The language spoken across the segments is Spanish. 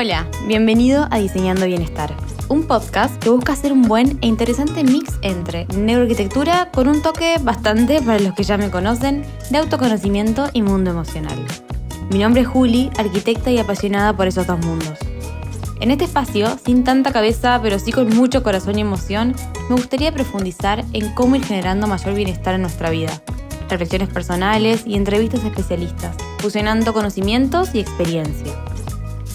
Hola, bienvenido a Diseñando Bienestar, un podcast que busca hacer un buen e interesante mix entre neuroarquitectura con un toque bastante, para los que ya me conocen, de autoconocimiento y mundo emocional. Mi nombre es Juli, arquitecta y apasionada por esos dos mundos. En este espacio, sin tanta cabeza, pero sí con mucho corazón y emoción, me gustaría profundizar en cómo ir generando mayor bienestar en nuestra vida, reflexiones personales y entrevistas a especialistas, fusionando conocimientos y experiencia.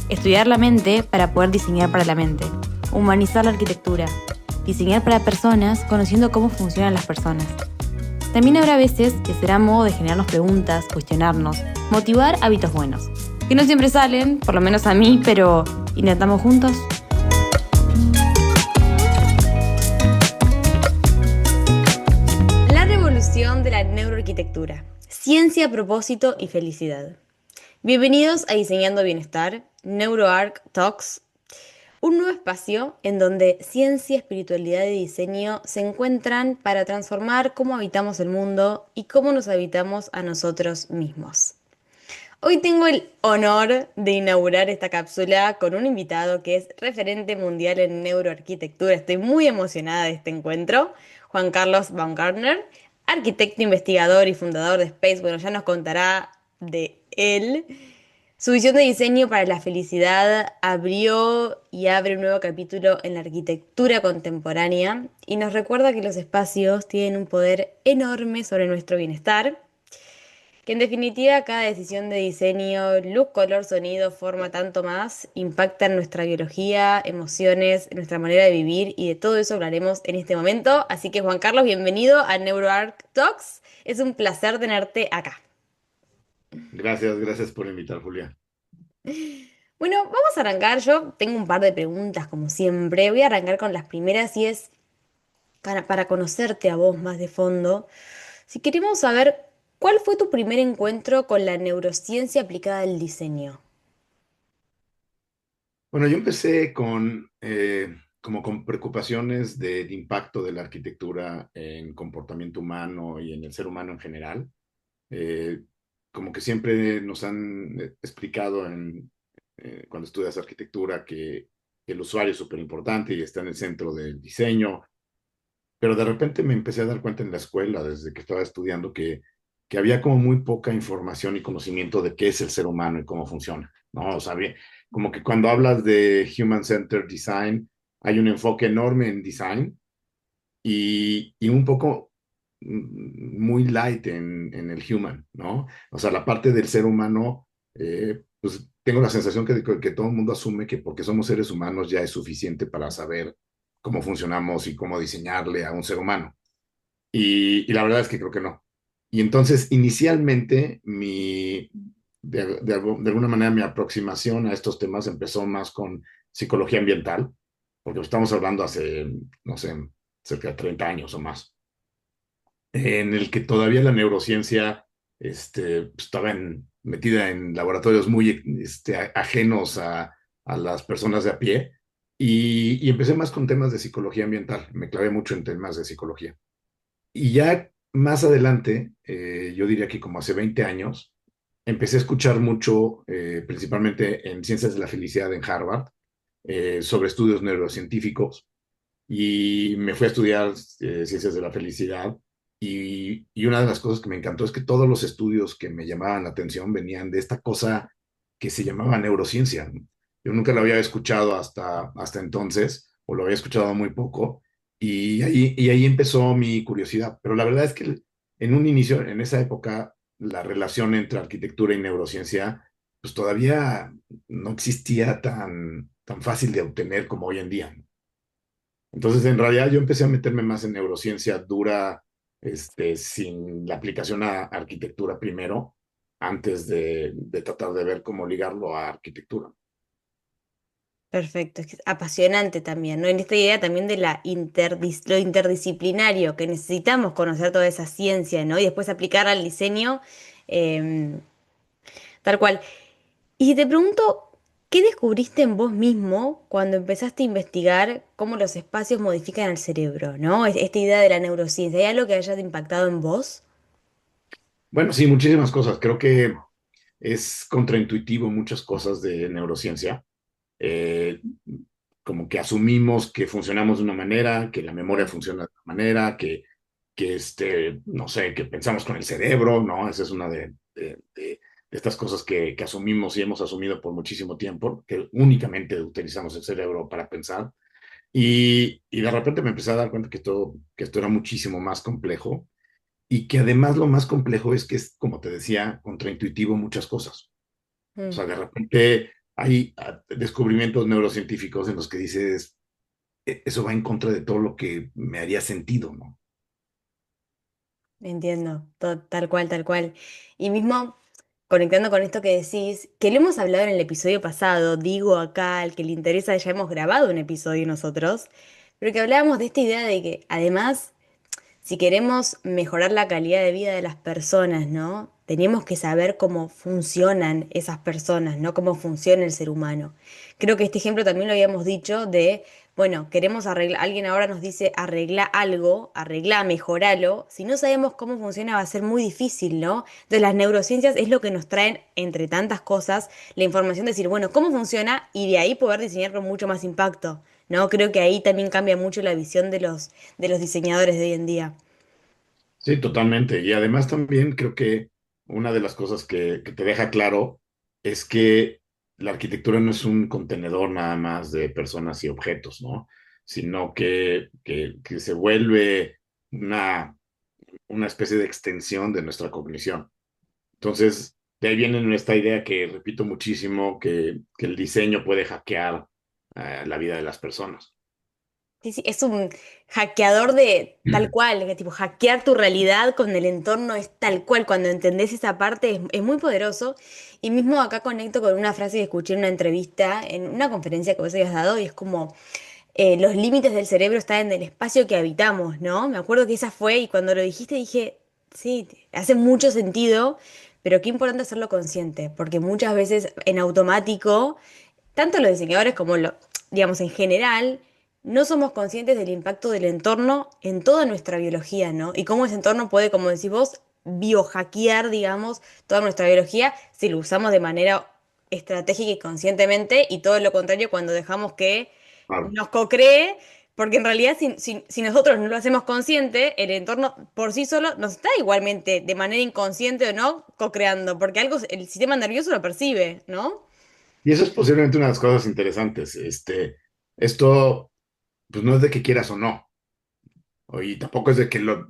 Estudiar la mente para poder diseñar para la mente, humanizar la arquitectura, diseñar para personas conociendo cómo funcionan las personas. También habrá veces que será modo de generarnos preguntas, cuestionarnos, motivar hábitos buenos, que no siempre salen, por lo menos a mí, pero ¿intentamos juntos? La revolución de la neuroarquitectura, ciencia, propósito y felicidad. Bienvenidos a Diseñando Bienestar, NeuroArc Talks, un nuevo espacio en donde ciencia, espiritualidad y diseño se encuentran para transformar cómo habitamos el mundo y cómo nos habitamos a nosotros mismos. Hoy tengo el honor de inaugurar esta cápsula con un invitado que es referente mundial en neuroarquitectura. Estoy muy emocionada de este encuentro, Juan Carlos Baumgartner, arquitecto, investigador y fundador de Space. Bueno, ya nos contará de él. Su visión de diseño para la felicidad abrió y abre un nuevo capítulo en la arquitectura contemporánea y nos recuerda que los espacios tienen un poder enorme sobre nuestro bienestar, que en definitiva cada decisión de diseño, luz, color, sonido, forma, tanto más, impacta en nuestra biología, emociones, en nuestra manera de vivir, y de todo eso hablaremos en este momento. Así que Juan Carlos, bienvenido a NeuroArc Talks. Es un placer tenerte acá. Gracias por invitar, Julia. Bueno, vamos a arrancar. Yo tengo un par de preguntas, como siempre. Voy a arrancar con las primeras y es para conocerte a vos más de fondo. Si queremos saber, ¿cuál fue tu primer encuentro con la neurociencia aplicada al diseño? Bueno, yo empecé como con preocupaciones de impacto de la arquitectura en comportamiento humano y en el ser humano en general. Eh, Como que siempre nos han explicado cuando estudias arquitectura que el usuario es súper importante y está en el centro del diseño, pero de repente me empecé a dar cuenta en la escuela, desde que estaba estudiando, que había como muy poca información y conocimiento de qué es el ser humano y cómo funciona, ¿no? O sea, como que cuando hablas de Human-Centered Design, hay un enfoque enorme en design y un poco muy light en el human, ¿no? O sea, la parte del ser humano, pues tengo la sensación que todo el mundo asume que porque somos seres humanos ya es suficiente para saber cómo funcionamos y cómo diseñarle a un ser humano. Y la verdad es que creo que no. Y entonces, inicialmente, de alguna manera, mi aproximación a estos temas empezó más con psicología ambiental, porque estamos hablando hace, no sé, cerca de 30 años o más, en el que todavía la neurociencia pues, estaba metida en laboratorios muy ajenos a las personas de a pie. Y empecé más con temas de psicología ambiental. Me clavé mucho en temas de psicología. Y ya más adelante, yo diría que como hace 20 años, empecé a escuchar mucho, principalmente en ciencias de la felicidad en Harvard, sobre estudios neurocientíficos, y me fui a estudiar ciencias de la felicidad. Y una de las cosas que me encantó es que todos los estudios que me llamaban la atención venían de esta cosa que se llamaba neurociencia. Yo nunca lo había escuchado hasta entonces, o lo había escuchado muy poco, y ahí empezó mi curiosidad. Pero la verdad es que en un inicio, en esa época, la relación entre arquitectura y neurociencia, pues todavía no existía tan fácil de obtener como hoy en día. Entonces, en realidad, yo empecé a meterme más en neurociencia dura, sin la aplicación a arquitectura primero, antes de tratar de ver cómo ligarlo a arquitectura. Perfecto, es que es apasionante también, ¿no? En esta idea también de lo interdisciplinario, que necesitamos conocer toda esa ciencia, ¿no? Y después aplicar al diseño, eh, tal cual. Y si te pregunto, ¿qué descubriste en vos mismo cuando empezaste a investigar cómo los espacios modifican el cerebro, ¿no? Esta idea de la neurociencia, ¿hay algo que haya impactado en vos? Bueno, sí, muchísimas cosas. Creo que es contraintuitivo muchas cosas de neurociencia. eh, como que asumimos que funcionamos de una manera, que la memoria Mm, funciona de una manera, no sé, que pensamos con el cerebro, ¿no? Esa es una de estas cosas que asumimos y hemos asumido por muchísimo tiempo, que únicamente utilizamos el cerebro para pensar. Y de repente me empecé a dar cuenta que esto era muchísimo más complejo y que además lo más complejo es que es, como te decía, contraintuitivo muchas cosas. O mm, sea, de repente hay descubrimientos neurocientíficos en los que dices, Eso va en contra de todo lo que me haría sentido, ¿no?" entiendo, tal cual, tal cual. Y mismo conectando con esto que decís, que lo hemos hablado en el episodio pasado, digo acá, al que le interesa, ya hemos grabado un episodio nosotros, pero que hablábamos de esta idea de que además si queremos mejorar la calidad de vida de las personas, ¿no? Tenemos que saber cómo funcionan esas personas, ¿no? Cómo funciona el ser humano. Creo que este ejemplo también lo habíamos dicho de, bueno, queremos arreglar, alguien ahora nos dice arregla algo, arregla, mejoralo. Si no sabemos cómo funciona va a ser muy difícil, ¿no? Entonces las neurociencias es lo que nos traen, entre tantas cosas, la información de decir, bueno, cómo funciona y de ahí poder diseñar con mucho más impacto, ¿no? Creo que ahí también cambia mucho la visión de los diseñadores de hoy en día. Sí, totalmente. Y además también creo que una de las cosas que te deja claro es que la arquitectura no es un contenedor nada más de personas y objetos, ¿no? Sino que se vuelve una especie de extensión de nuestra cognición. Entonces, de ahí viene esta idea que repito muchísimo, que el diseño puede hackear la vida de las personas. Sí, sí, es un hackeador de tal cual, que tipo hackear tu realidad con el entorno es tal cual. Cuando entendés esa parte es muy poderoso. Y mismo acá conecto con una frase que escuché en una entrevista, en una conferencia que vos habías dado, y es como los límites del cerebro están en el espacio que habitamos, ¿no? Me acuerdo que esa fue, y cuando lo dijiste dije, sí, hace mucho sentido, pero qué importante hacerlo consciente, porque muchas veces en automático tanto los diseñadores como digamos, en general, no somos conscientes del impacto del entorno en toda nuestra biología, ¿no? Y cómo ese entorno puede, como decís vos, biohackear, digamos, toda nuestra biología si lo usamos de manera estratégica y conscientemente, y todo lo contrario cuando dejamos que Claro. nos co-cree, porque en realidad si nosotros no lo hacemos consciente, el entorno por sí solo nos está igualmente, de manera inconsciente o no, co-creando, porque algo el sistema nervioso lo percibe, ¿no? Y eso es posiblemente una de las cosas interesantes. Esto, pues no es de que quieras o no. Y tampoco es de que no,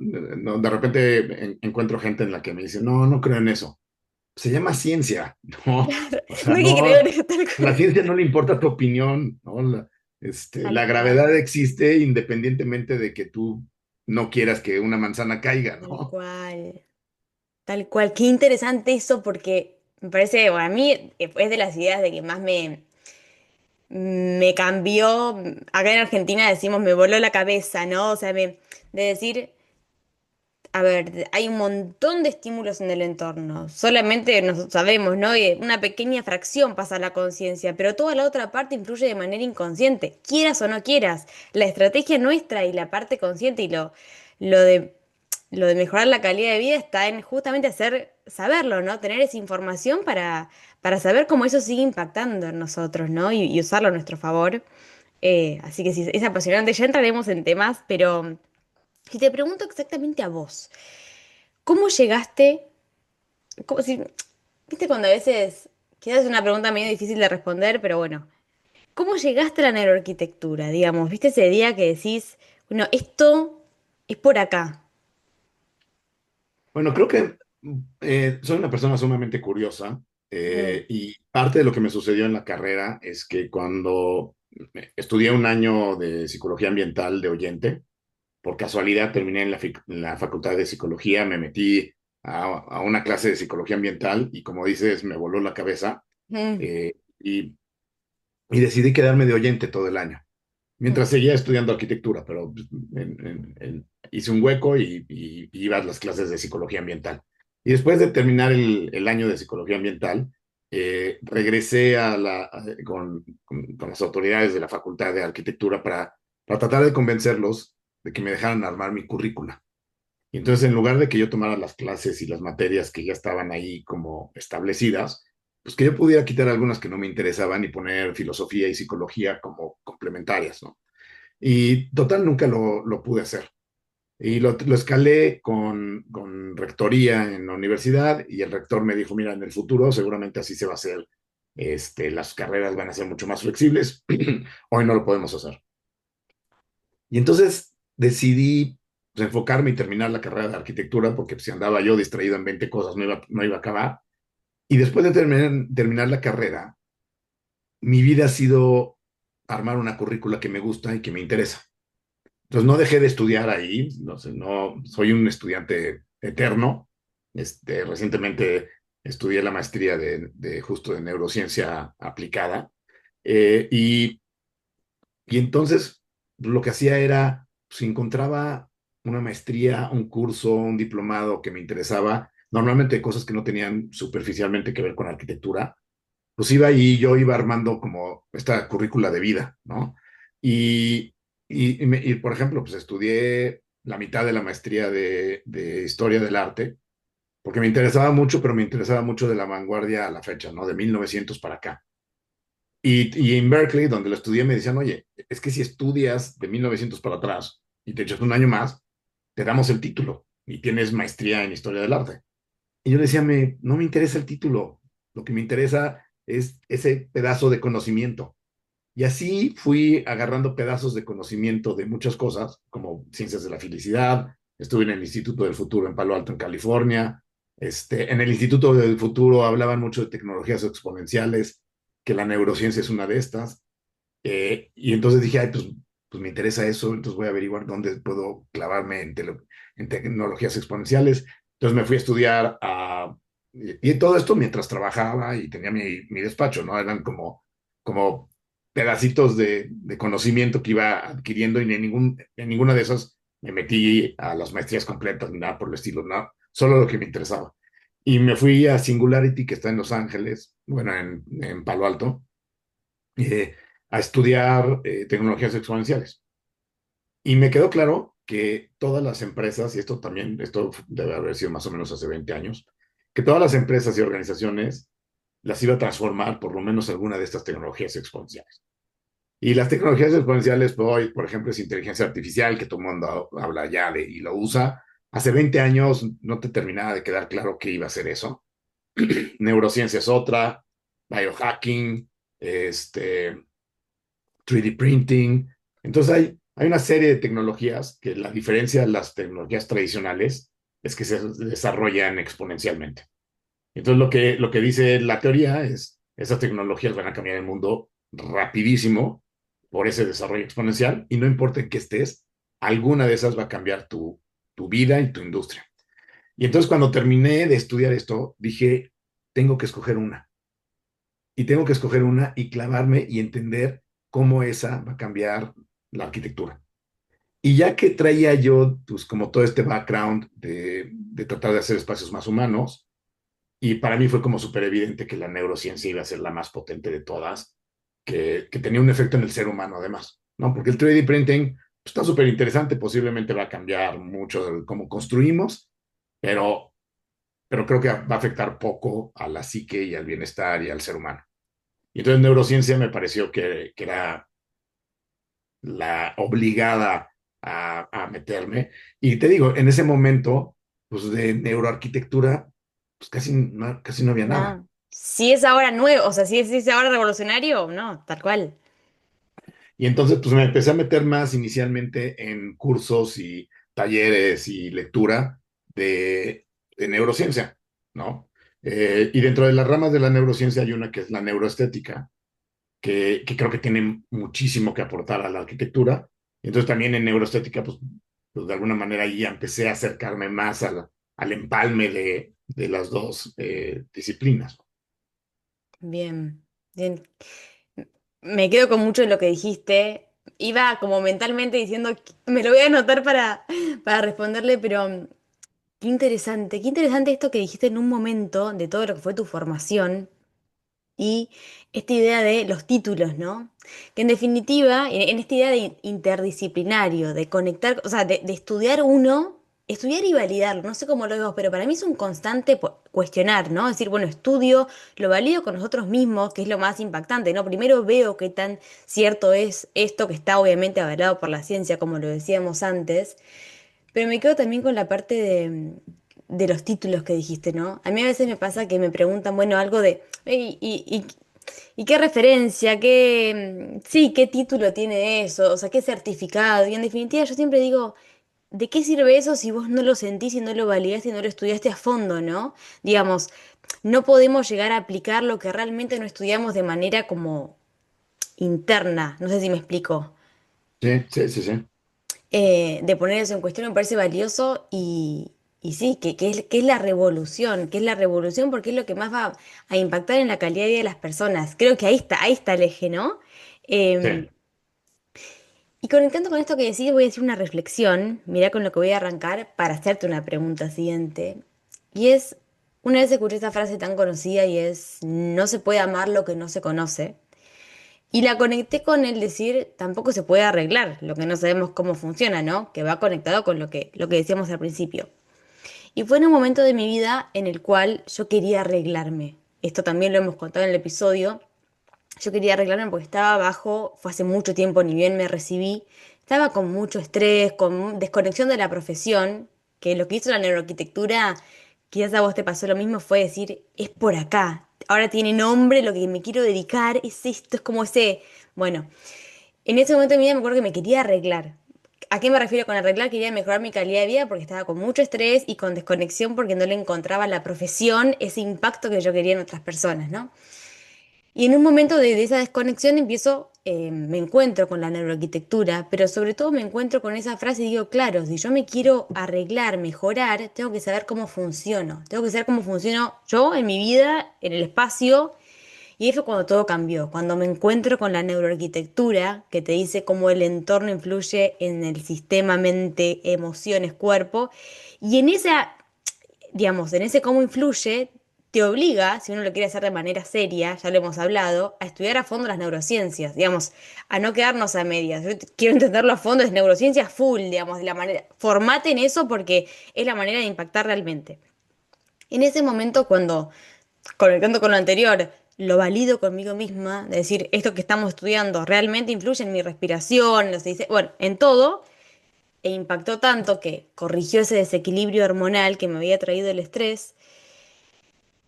de repente encuentro gente en la que me dice, no, no creo en eso. Se llama ciencia, ¿no? O sea, No hay que no, creer tal a la cual. ciencia no le importa tu opinión, ¿no? Tal La gravedad cual, existe independientemente de que tú no quieras que una manzana caiga, tal ¿no? cual, tal cual. Qué interesante eso porque me parece, bueno, a mí es de las ideas de que más me cambió. Acá en Argentina decimos me voló la cabeza, ¿no? O sea, de decir, a ver, hay un montón de estímulos en el entorno. Solamente nos sabemos, ¿no? Y una pequeña fracción pasa a la conciencia, pero toda la otra parte influye de manera inconsciente, quieras o no quieras. La estrategia nuestra y la parte consciente y lo de lo de mejorar la calidad de vida está en justamente saberlo, ¿no? Tener esa información para saber cómo eso sigue impactando en nosotros, ¿no? Y usarlo a nuestro favor. Así que sí, es apasionante. Ya entraremos en temas, pero si te pregunto exactamente a vos, ¿cómo llegaste? Viste cuando a veces quizás es una pregunta medio difícil de responder, pero bueno, ¿cómo llegaste a la neuroarquitectura? Digamos, ¿viste ese día que decís, bueno, esto es por acá? Bueno, creo que soy una persona sumamente curiosa Mm, y parte de lo que me sucedió en la carrera es que cuando estudié un año de psicología ambiental de oyente, por casualidad terminé en la facultad de psicología, me metí a una clase de psicología ambiental y como dices, me voló la cabeza mm, eh, y, y decidí quedarme de oyente todo el año mm. mientras seguía estudiando arquitectura, pero pues, hice un hueco y iba a las clases de psicología ambiental. Y después de terminar el año de psicología ambiental, regresé con las autoridades de la Facultad de Arquitectura para tratar de convencerlos de que me dejaran armar mi currícula. Y entonces, en lugar de que yo tomara las clases y las materias que ya estaban ahí como establecidas, pues que yo pudiera quitar algunas que no me interesaban y poner filosofía y psicología como complementarias, ¿no? Y total, nunca lo pude hacer. Y lo escalé con rectoría en la universidad y el rector me dijo, mira, en el futuro seguramente así se va a hacer, las carreras van a ser mucho más flexibles, hoy no lo podemos hacer. Y entonces decidí pues, enfocarme y terminar la carrera de arquitectura porque pues, si andaba yo distraído en 20 cosas no iba a acabar. Y después de terminar la carrera, mi vida ha sido armar una currícula que me gusta y que me interesa. Entonces no dejé de estudiar ahí, no sé, no soy un estudiante eterno. Recientemente estudié la maestría de justo de neurociencia aplicada. Eh, y, y entonces lo que hacía era, si encontraba una maestría, un curso, un diplomado que me interesaba, normalmente cosas que no tenían superficialmente que ver con arquitectura, pues iba y yo iba armando como esta currícula de vida, ¿no? Y, y, por ejemplo, pues estudié la mitad de la maestría de historia del arte, porque me interesaba mucho, pero me interesaba mucho de la vanguardia a la fecha, ¿no? De 1900 para acá. Y en Berkeley, donde lo estudié, me decían, oye, es que si estudias de 1900 para atrás y te echas un año más, te damos el título y tienes maestría en historia del arte. Y yo le decía, no me interesa el título, lo que me interesa es ese pedazo de conocimiento. Y así fui agarrando pedazos de conocimiento de muchas cosas, como ciencias de la felicidad, estuve en el Instituto del Futuro en Palo Alto, en California. En el Instituto del Futuro hablaban mucho de tecnologías exponenciales, que la neurociencia es una de estas. Y entonces dije, ay, pues me interesa eso, entonces voy a averiguar dónde puedo clavarme en tecnologías exponenciales. Entonces me fui a estudiar y todo esto mientras trabajaba y tenía mi despacho, ¿no? Eran como pedacitos de conocimiento que iba adquiriendo y en ninguna de esas me metí a las maestrías completas ni nada por el estilo, no, solo lo que me interesaba. Y me fui a Singularity, que está en Los Ángeles, bueno, en Palo Alto, eh, a estudiar tecnologías exponenciales. Y me quedó claro que todas las empresas, y esto debe haber sido más o menos hace 20 años, que todas las empresas y organizaciones las iba a transformar por lo menos alguna de estas tecnologías exponenciales. Y las tecnologías exponenciales, pues, hoy, por ejemplo, es inteligencia artificial, que todo el mundo habla ya y lo usa. Hace 20 años no te terminaba de quedar claro qué iba a ser eso. Neurociencia es otra, biohacking, 3D printing. Entonces hay una serie de tecnologías que la diferencia de las tecnologías tradicionales es que se desarrollan exponencialmente. Entonces lo que dice la teoría es, esas tecnologías van a cambiar el mundo rapidísimo por ese desarrollo exponencial y no importa en qué estés, alguna de esas va a cambiar tu vida y tu industria. Y entonces cuando terminé de estudiar esto, dije, tengo que escoger una y tengo que escoger una y clavarme y entender cómo esa va a cambiar la arquitectura. Y ya que traía yo, pues como todo este background de tratar de hacer espacios más humanos, y para mí fue como súper evidente que la neurociencia iba a ser la más potente de todas, que tenía un efecto en el ser humano además, ¿no? Porque el 3D printing pues, está súper interesante, posiblemente va a cambiar mucho de cómo construimos, pero, pero creo que va a afectar poco a la psique y al bienestar y al ser humano. Y entonces neurociencia me pareció que era la obligada a meterme. Y te digo, en ese momento, pues de neuroarquitectura, pues casi no había nada. No. Si es ahora nuevo, o sea, si es ahora revolucionario, no, tal cual. Y entonces, pues me empecé a meter más inicialmente en cursos y talleres y lectura de neurociencia, ¿no? Y dentro de las ramas de la neurociencia hay una que es la neuroestética, que creo que tiene muchísimo que aportar a la arquitectura. Entonces también en neuroestética, pues de alguna manera ya empecé a acercarme más al empalme de las dos disciplinas. Bien, bien. Me quedo con mucho de lo que dijiste. Iba como mentalmente diciendo, me lo voy a anotar para responderle, pero qué interesante esto que dijiste en un momento de todo lo que fue tu formación y esta idea de los títulos, ¿no? Que en definitiva, en esta idea de interdisciplinario, de conectar, o sea, de estudiar uno. estudiar y validarlo, no sé cómo lo veo, pero para mí es un constante cuestionar, ¿no? Es decir, bueno, estudio, lo valido con nosotros mismos, que es lo más impactante, ¿no? Primero veo qué tan cierto es esto que está obviamente avalado por la ciencia, como lo decíamos antes, pero me quedo también con la parte de los títulos que dijiste, ¿no? A mí a veces me pasa que me preguntan, bueno, algo de, ¿y qué referencia? Sí, qué título tiene eso? O sea, ¿qué certificado? Y en definitiva yo siempre digo, ¿de qué sirve eso si vos no lo sentís y no lo validaste y no lo estudiaste a fondo, ¿no? Digamos, no podemos llegar a aplicar lo que realmente no estudiamos de manera como interna, no sé si me explico. Sí, sí, sí, sí. De poner eso en cuestión me parece valioso y sí, que es la revolución, que es la revolución porque es lo que más va a impactar en la calidad de vida de las personas. Creo que ahí está el eje, ¿no? Eh, Sí. y conectando con esto que decís, voy a decir una reflexión, mirá con lo que voy a arrancar para hacerte una pregunta siguiente. Y es, una vez escuché esta frase tan conocida y es, no se puede amar lo que no se conoce. Y la conecté con el decir, tampoco se puede arreglar lo que no sabemos cómo funciona, ¿no? Que va conectado con lo que decíamos al principio. Y fue en un momento de mi vida en el cual yo quería arreglarme. Esto también lo hemos contado en el episodio. Yo quería arreglarme porque estaba bajo, fue hace mucho tiempo, ni bien me recibí. Estaba con mucho estrés, con desconexión de la profesión, que lo que hizo la neuroarquitectura, quizás a vos te pasó lo mismo, fue decir, es por acá. Ahora tiene nombre, lo que me quiero dedicar es esto, es como ese, bueno, en ese momento de mi vida me acuerdo que me quería arreglar. ¿A qué me refiero con arreglar? Quería mejorar mi calidad de vida porque estaba con mucho estrés y con desconexión porque no le encontraba a la profesión ese impacto que yo quería en otras personas, ¿no? Y en un momento de esa desconexión me encuentro con la neuroarquitectura, pero sobre todo me encuentro con esa frase y digo, claro, si yo me quiero arreglar, mejorar, tengo que saber cómo funciono, tengo que saber cómo funciono yo en mi vida, en el espacio, y ahí fue cuando todo cambió, cuando me encuentro con la neuroarquitectura, que te dice cómo el entorno influye en el sistema mente, emociones, cuerpo, y en esa, digamos, en ese cómo influye, te obliga, si uno lo quiere hacer de manera seria, ya lo hemos hablado, a estudiar a fondo las neurociencias, digamos, a no quedarnos a medias. Yo quiero entenderlo a fondo, es neurociencia full, digamos, de la manera, formate en eso porque es la manera de impactar realmente. En ese momento, cuando conectando con lo anterior, lo valido conmigo misma, de decir, esto que estamos estudiando realmente influye en mi respiración, bueno, en todo, e impactó tanto que corrigió ese desequilibrio hormonal que me había traído el estrés.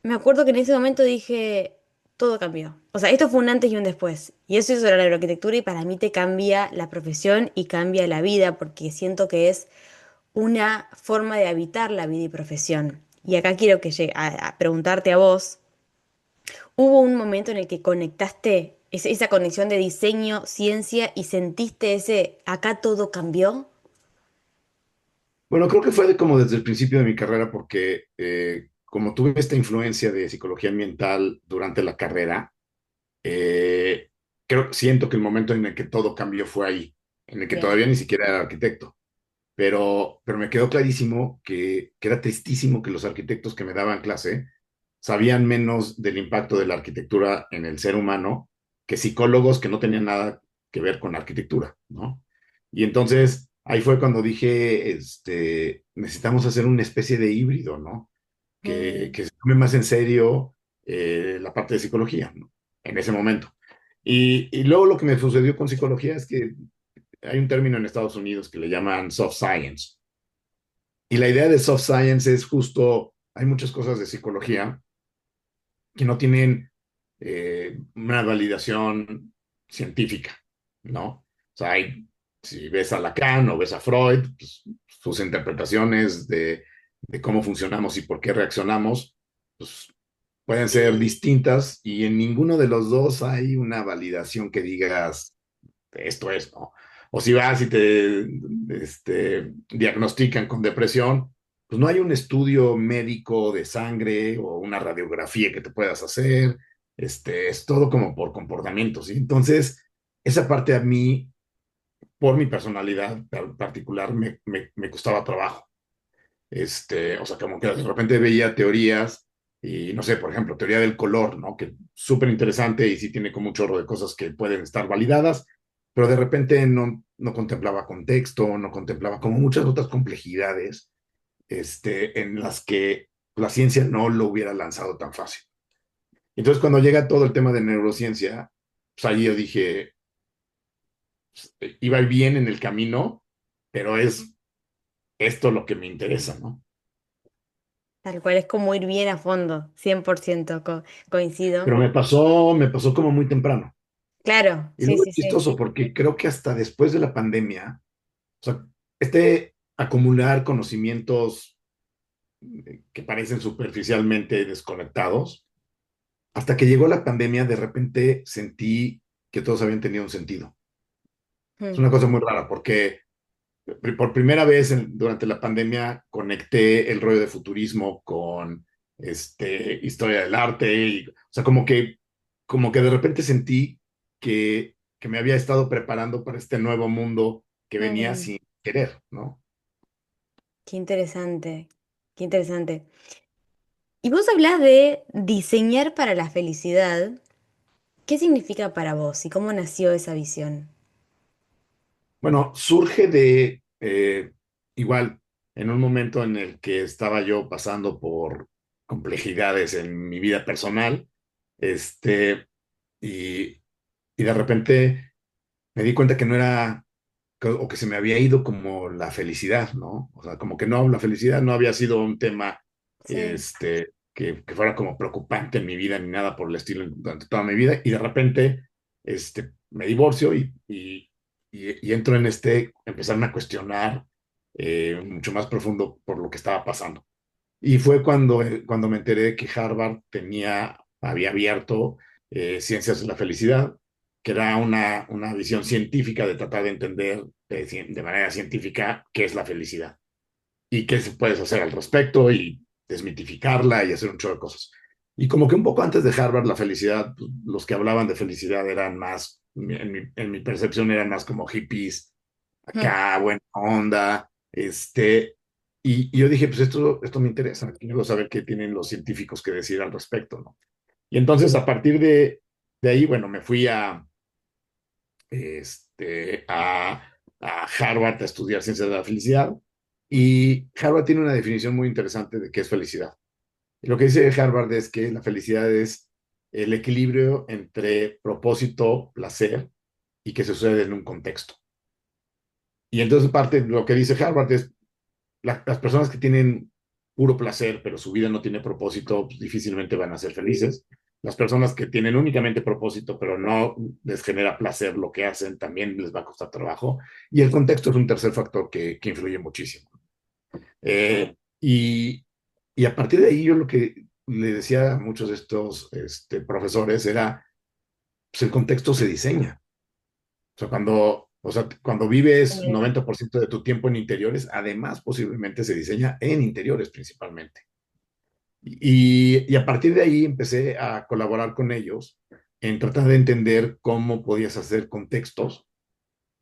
Me acuerdo que en ese momento dije, todo cambió. O sea, esto fue un antes y un después. Y eso hizo la neuroarquitectura y para mí te cambia la profesión y cambia la vida porque siento que es una forma de habitar la vida y profesión. Y acá quiero que llegue a preguntarte a vos. ¿Hubo un momento en el que conectaste esa conexión de diseño, ciencia y sentiste ese, acá todo cambió? Bueno, creo que fue como desde el principio de mi carrera porque como tuve esta influencia de psicología ambiental durante la carrera, eh, siento que el momento en el que todo cambió fue ahí, en el que Bien. todavía ni siquiera era arquitecto. Pero me quedó clarísimo que era tristísimo que los arquitectos que me daban clase sabían menos del impacto de la arquitectura en el ser humano que psicólogos que no tenían nada que ver con arquitectura, ¿no? Y entonces ahí fue cuando dije, necesitamos hacer una especie de híbrido, ¿no? Mm, Que se tome más en serio la parte de psicología, ¿no? En ese momento. Y luego lo que me sucedió con psicología es que hay un término en Estados Unidos que le llaman soft science. Y la idea de soft science es justo, hay muchas cosas de psicología que no tienen una validación científica, ¿no? O sea, si ves a Lacan o ves a Freud, pues, sus interpretaciones de cómo funcionamos y por qué reaccionamos, pues pueden ser distintas y en ninguno de los dos hay una validación que digas esto es, ¿no? O si vas y te diagnostican con depresión, pues no hay un estudio médico de sangre o una radiografía que te puedas hacer, es todo como por comportamientos, ¿sí? Entonces, esa parte a mí, por mi personalidad particular, me costaba trabajo. O sea, como que de repente veía teorías y no sé, por ejemplo, teoría del color, ¿no? Que súper interesante y sí tiene como un chorro de cosas que pueden estar validadas, pero de repente no contemplaba contexto, no contemplaba como muchas otras complejidades. en las que la ciencia no lo hubiera lanzado tan fácil. Entonces, cuando llega todo el tema de neurociencia, pues ahí yo dije, iba bien en el camino, pero es esto lo que me interesa, ¿no? Tal cual es como ir bien a fondo, 100% coincido. Pero me pasó como muy temprano. Claro, Y sí, luego sí, es sí. chistoso porque creo que hasta después de la pandemia, o sea, acumular conocimientos que parecen superficialmente desconectados, hasta que llegó la pandemia, de repente sentí que todos habían tenido un sentido. Es Mm, una cosa muy rara porque por primera vez durante la pandemia conecté el rollo de futurismo con historia del arte. O sea, como que de repente sentí que me había estado preparando para este nuevo mundo que venía mm, sin querer, ¿no? qué interesante, qué interesante. Y vos hablás de diseñar para la felicidad. ¿Qué significa para vos y cómo nació esa visión? Bueno, surge de igual en un momento en el que estaba yo pasando por complejidades en mi vida personal, este, y, y de repente me di cuenta que no era, o que se me había ido como la felicidad, ¿no? O sea, como que no, la felicidad no había sido un tema, Sí. que fuera como preocupante en mi vida ni nada por el estilo durante toda mi vida. Y de repente, me divorcio y entro en empezarme a cuestionar mucho más profundo por lo que estaba pasando. Y fue cuando me enteré de que Harvard había abierto Ciencias de la Felicidad, que era una visión científica de tratar de entender de manera científica qué es la felicidad y qué se puedes hacer al respecto y desmitificarla y hacer un chorro de cosas. Y como que un poco antes de Harvard, la felicidad, pues, los que hablaban de felicidad eran más, en mi percepción, eran más como hippies, Mm, acá, buena onda, y yo dije, pues esto me interesa, quiero saber qué tienen los científicos que decir al respecto, ¿no? Y entonces a partir de ahí, bueno, me fui a Harvard a estudiar ciencias de la felicidad y Harvard tiene una definición muy interesante de qué es felicidad. Y lo que dice Harvard es que la felicidad es el equilibrio entre propósito, placer y que se sucede en un contexto. Y entonces parte de lo que dice Harvard es las personas que tienen puro placer, pero su vida no tiene propósito, pues difícilmente van a ser felices. Las personas que tienen únicamente propósito, pero no les genera placer lo que hacen, también les va a costar trabajo. Y el contexto es un tercer factor que influye muchísimo. Eh, y, y a partir de ahí yo lo que le decía a muchos de estos profesores era, pues el contexto se diseña. O sea, cuando vives también. 90% de tu tiempo en interiores, además posiblemente se diseña en interiores principalmente. Y a partir de ahí empecé a colaborar con ellos en tratar de entender cómo podías hacer contextos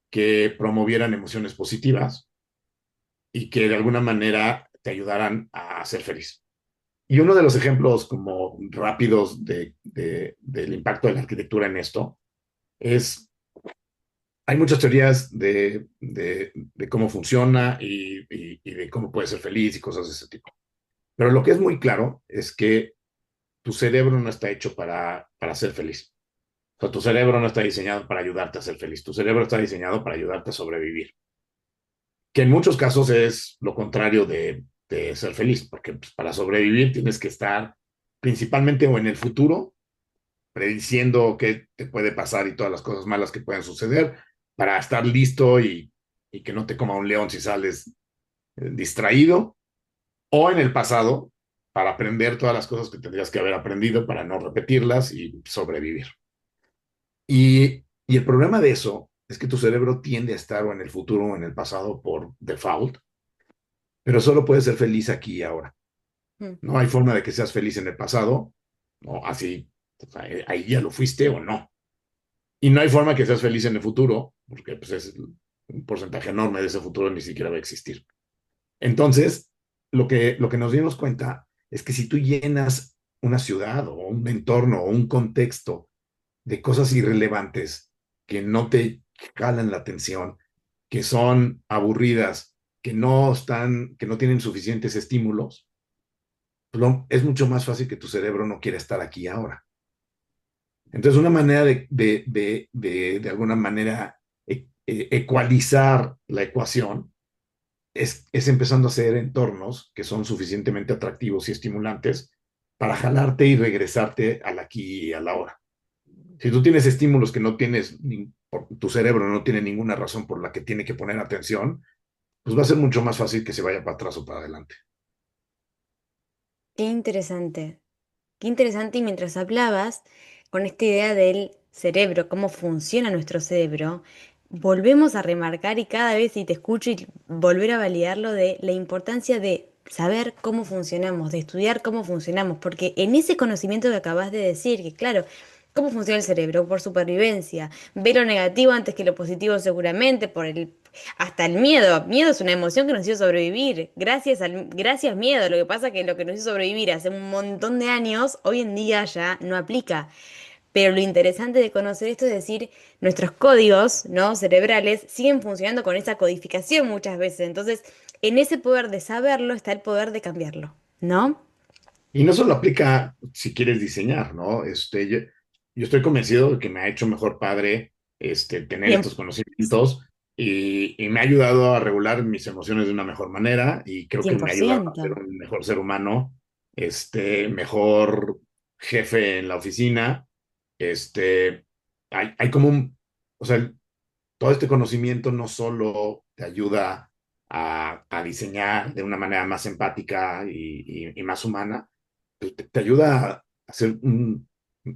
que promovieran emociones positivas y que de alguna manera te ayudaran a ser feliz. Y uno de los ejemplos como rápidos del impacto de la arquitectura en esto es, hay muchas teorías de cómo funciona y de cómo puedes ser feliz y cosas de ese tipo. Pero lo que es muy claro es que tu cerebro no está hecho para ser feliz. O sea, tu cerebro no está diseñado para ayudarte a ser feliz. Tu cerebro está diseñado para ayudarte a sobrevivir. Que en muchos casos es lo contrario de ser feliz, porque pues, para sobrevivir tienes que estar principalmente o en el futuro, prediciendo qué te puede pasar y todas las cosas malas que pueden suceder, para estar listo y que no te coma un león si sales distraído, o en el pasado, para aprender todas las cosas que tendrías que haber aprendido para no repetirlas y sobrevivir. Y el problema de eso es que tu cerebro tiende a estar o en el futuro o en el pasado por default, pero solo puedes ser feliz aquí y ahora. Mm, No hay forma de que seas feliz en el pasado, o así, o sea, ahí ya lo fuiste o no. Y no hay forma que seas feliz en el futuro, porque pues, es un porcentaje enorme de ese futuro ni siquiera va a existir. Entonces, lo que nos dimos cuenta es que si tú llenas una ciudad o un entorno o un contexto de cosas irrelevantes que no te jalan la atención, que son aburridas que no tienen suficientes estímulos, es mucho más fácil que tu cerebro no quiera estar aquí ahora. Entonces, una manera de alguna manera ecualizar la ecuación es empezando a hacer entornos que son suficientemente atractivos y estimulantes para jalarte y regresarte al aquí y a la hora. Si tú tienes estímulos que no tienes, tu cerebro no tiene ninguna razón por la que tiene que poner atención, pues va a ser mucho más fácil que se vaya para atrás o para adelante. Qué interesante. Qué interesante, y mientras hablabas, con esta idea del cerebro, cómo funciona nuestro cerebro, volvemos a remarcar y cada vez y te escucho y volver a validarlo de la importancia de saber cómo funcionamos, de estudiar cómo funcionamos, porque en ese conocimiento que acabas de decir, que claro, ¿cómo funciona el cerebro? Por supervivencia, ve lo negativo antes que lo positivo seguramente, por el hasta el miedo. Miedo es una emoción que nos hizo sobrevivir. Gracias miedo. Lo que pasa es que lo que nos hizo sobrevivir hace un montón de años, hoy en día ya no aplica. Pero lo interesante de conocer esto es decir, nuestros códigos, ¿no? cerebrales siguen funcionando con esa codificación muchas veces. Entonces, en ese poder de saberlo está el poder de cambiarlo, ¿no? Y no solo aplica si quieres diseñar, ¿no? Yo estoy convencido de que me ha hecho mejor padre tener Cien estos conocimientos y me ha ayudado a regular mis emociones de una mejor manera y creo que cien por me ha ayudado a ser ciento. un mejor ser humano, mejor jefe en la oficina. Este, hay como o sea, todo este conocimiento no solo te ayuda a diseñar de una manera más empática y más humana, te ayuda a ser un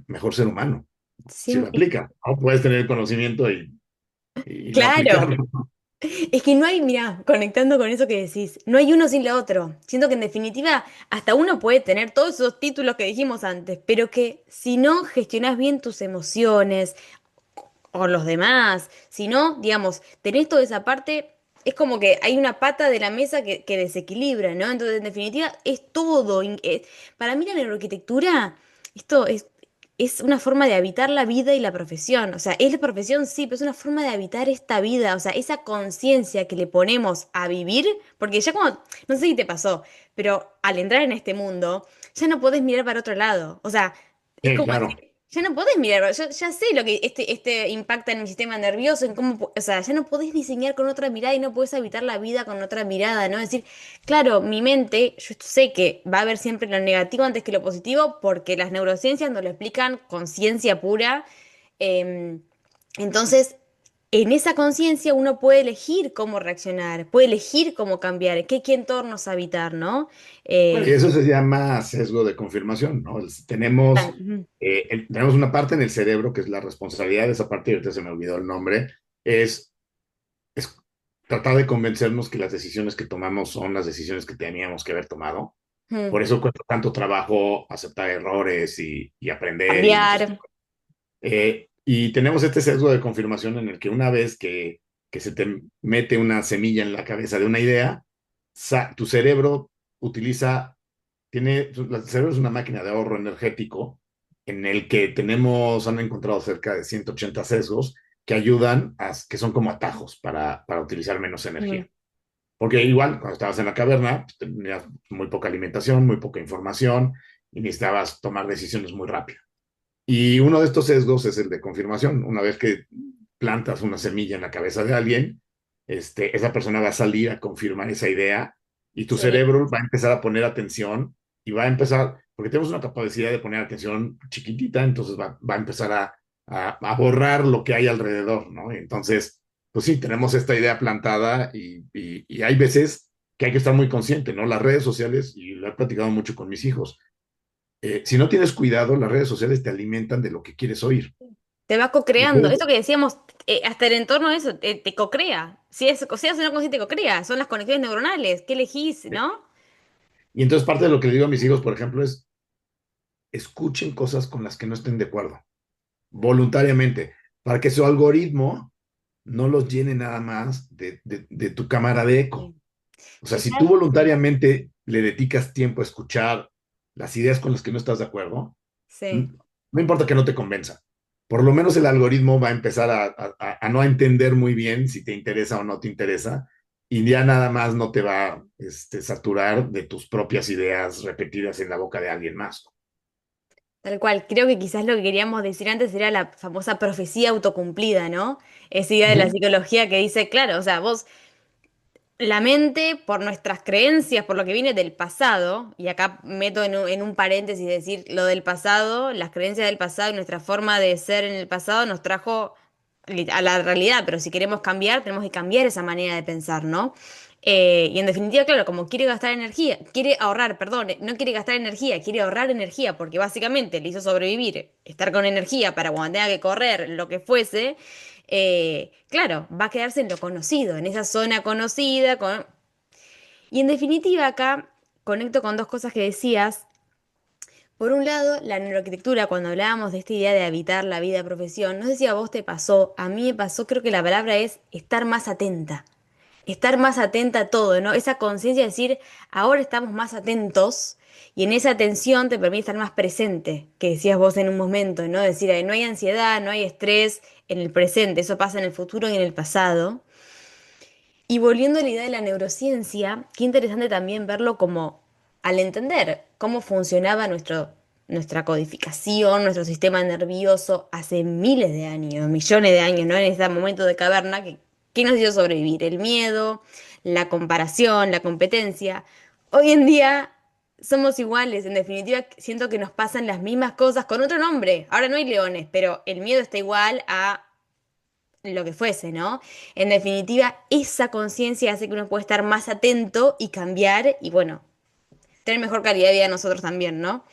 mejor ser humano, si lo Cien- aplica. No puedes tener el conocimiento y no Claro. aplicarlo. Es que no hay, mira, conectando con eso que decís, no hay uno sin lo otro. Siento que en definitiva hasta uno puede tener todos esos títulos que dijimos antes, pero que si no gestionás bien tus emociones o los demás, si no, digamos, tenés toda esa parte, es como que hay una pata de la mesa que desequilibra, ¿no? Entonces, en definitiva, es todo. Para mí la neuroarquitectura, esto es una forma de habitar la vida y la profesión. O sea, es la profesión, sí, pero es una forma de habitar esta vida. O sea, esa conciencia que le ponemos a vivir, porque ya como, no sé si te pasó, pero al entrar en este mundo, ya no podés mirar para otro lado. O sea, es como Claro. ya no podés mirar, ya sé lo que este impacta en mi sistema nervioso, en cómo, o sea, ya no podés diseñar con otra mirada y no podés habitar la vida con otra mirada, ¿no? Es decir, claro, mi mente, yo sé que va a haber siempre lo negativo antes que lo positivo, porque las neurociencias nos lo explican con ciencia pura. em, entonces, en esa conciencia uno puede elegir cómo reaccionar, puede elegir cómo cambiar, qué entornos habitar, ¿no? Bueno, y eso se llama sesgo de confirmación, ¿no? Ujú. Tenemos una parte en el cerebro que es la responsabilidad de esa parte, y ahorita se me olvidó el nombre, es tratar de convencernos que las decisiones que tomamos son las decisiones que teníamos que haber tomado. Ujú. Por eso cuesta tanto trabajo aceptar errores y aprender y muchas Cambiar. cosas. Y tenemos este sesgo de confirmación en el que una vez que se te mete una semilla en la cabeza de una idea, tu cerebro utiliza, el cerebro es una máquina de ahorro energético en el que han encontrado cerca de 180 sesgos que ayudan, que son como atajos para utilizar menos Ujú. energía. Porque igual, cuando estabas en la caverna, pues, tenías muy poca alimentación, muy poca información y necesitabas tomar decisiones muy rápido. Y uno de estos sesgos es el de confirmación. Una vez que plantas una semilla en la cabeza de alguien, esa persona va a salir a confirmar esa idea y tu Sí. cerebro va a empezar a poner atención y va a empezar, porque tenemos una capacidad de poner atención chiquitita, entonces va a empezar a borrar lo que hay alrededor, ¿no? Entonces, pues sí, tenemos esta idea plantada y hay veces que hay que estar muy consciente, ¿no? Las redes sociales, y lo he platicado mucho con mis hijos, si no tienes cuidado, las redes sociales te alimentan de lo que quieres oír. Te va co-creando. Entonces, Esto que decíamos, hasta el entorno de eso, te co-crea. Si es consciente o no consciente, co-crea. Son las conexiones neuronales. ¿Qué elegís, no? y entonces parte de lo que le digo a mis hijos, por ejemplo, es escuchen cosas con las que no estén de acuerdo, voluntariamente, para que su algoritmo no los llene nada más de tu cámara de eco. Sí. O sea, Yo si tú sabes. voluntariamente le dedicas tiempo a escuchar las ideas con las que no estás de acuerdo, Sí. no importa que no te convenza. Por lo menos el algoritmo va a empezar a no entender muy bien si te interesa o no te interesa. y ya nada más no te va a saturar de tus propias ideas repetidas en la boca de alguien más. Tal cual, creo que quizás lo que queríamos decir antes era la famosa profecía autocumplida, ¿no? Esa idea de la Ujú. psicología que dice, claro, o sea, vos, la mente, por nuestras creencias, por lo que viene del pasado, y acá meto en un paréntesis decir lo del pasado, las creencias del pasado y nuestra forma de ser en el pasado nos trajo a la realidad, pero si queremos cambiar, tenemos que cambiar esa manera de pensar, ¿no? Y en definitiva, claro, como quiere gastar energía, quiere ahorrar, perdón, no quiere gastar energía, quiere ahorrar energía, porque básicamente le hizo sobrevivir, estar con energía para cuando tenga que correr, lo que fuese, claro, va a quedarse en lo conocido, en esa zona conocida. Y en definitiva, acá conecto con dos cosas que decías. Por un lado, la neuroarquitectura, cuando hablábamos de esta idea de habitar la vida profesión, no sé si a vos te pasó, a mí me pasó, creo que la palabra es estar más atenta a todo, ¿no? Esa conciencia de decir, ahora estamos más atentos y en esa atención te permite estar más presente, que decías vos en un momento, ¿no? Decir, no hay ansiedad, no hay estrés en el presente, eso pasa en el futuro y en el pasado. Y volviendo a la idea de la neurociencia, qué interesante también verlo como al entender cómo funcionaba nuestra codificación, nuestro sistema nervioso hace miles de años, millones de años, ¿no? En ese momento de caverna, ¿qué nos hizo sobrevivir? El miedo, la comparación, la competencia. Hoy en día somos iguales, en definitiva siento que nos pasan las mismas cosas con otro nombre. Ahora no hay leones, pero el miedo está igual a lo que fuese, ¿no? En definitiva, esa conciencia hace que uno pueda estar más atento y cambiar y bueno, tener mejor calidad de vida nosotros también, ¿no?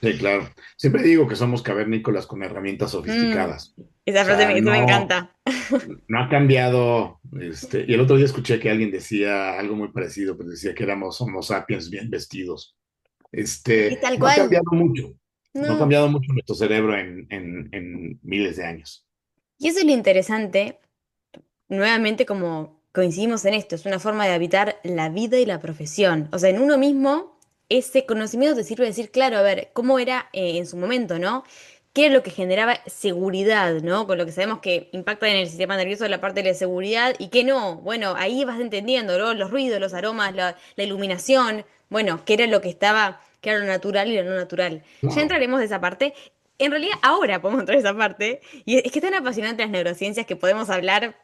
Sí, claro. Siempre digo que somos cavernícolas con herramientas Mm, sofisticadas. O esa frase sea, me no, encanta. no ha cambiado. Y el otro día escuché que alguien decía algo muy parecido, pues decía que éramos Homo sapiens bien vestidos. Es tal No ha cual. cambiado mucho. No ha No. cambiado mucho nuestro cerebro en miles de años. Y eso es lo interesante, nuevamente como coincidimos en esto, es una forma de habitar la vida y la profesión. O sea, en uno mismo, ese conocimiento te sirve de decir, claro, a ver, cómo era en su momento, ¿no? ¿Qué es lo que generaba seguridad, ¿no? Con lo que sabemos que impacta en el sistema nervioso la parte de la seguridad y qué no. Bueno, ahí vas entendiendo, ¿no? Los ruidos, los aromas, la iluminación, bueno, qué era lo que estaba, qué era lo natural y lo no natural. Ya Claro. entraremos de esa parte. En realidad, ahora podemos entrar en esa parte. Y es que es tan apasionante las neurociencias que podemos hablar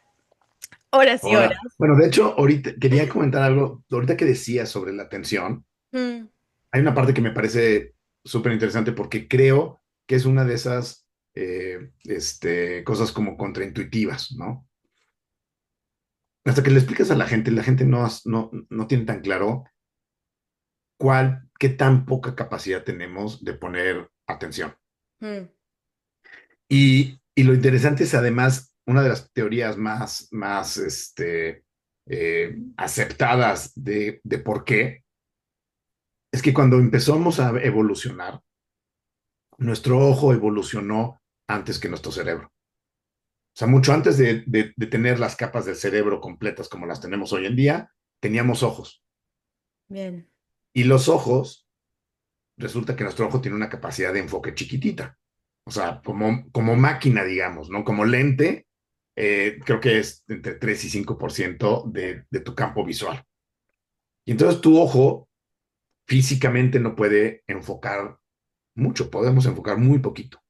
horas y Ahora, horas. bueno, de hecho, ahorita quería comentar algo. Ahorita que decías sobre la atención, Mm, hay una parte que me parece súper interesante porque creo que es una de esas cosas como contraintuitivas, ¿no? Hasta que le explicas a la gente no tiene tan claro qué tan poca capacidad tenemos de poner atención. mm, Y lo interesante es además una de las teorías más aceptadas de por qué, es que cuando empezamos a evolucionar, nuestro ojo evolucionó antes que nuestro cerebro. O sea, mucho antes de tener las capas del cerebro completas como las tenemos hoy en día, teníamos ojos. bien, Y los ojos, resulta que nuestro ojo tiene una capacidad de enfoque chiquitita. O sea, como máquina, digamos, ¿no? Como lente, creo que es entre 3 y 5% de tu campo visual. Y entonces tu ojo físicamente no puede enfocar mucho, podemos enfocar muy poquito.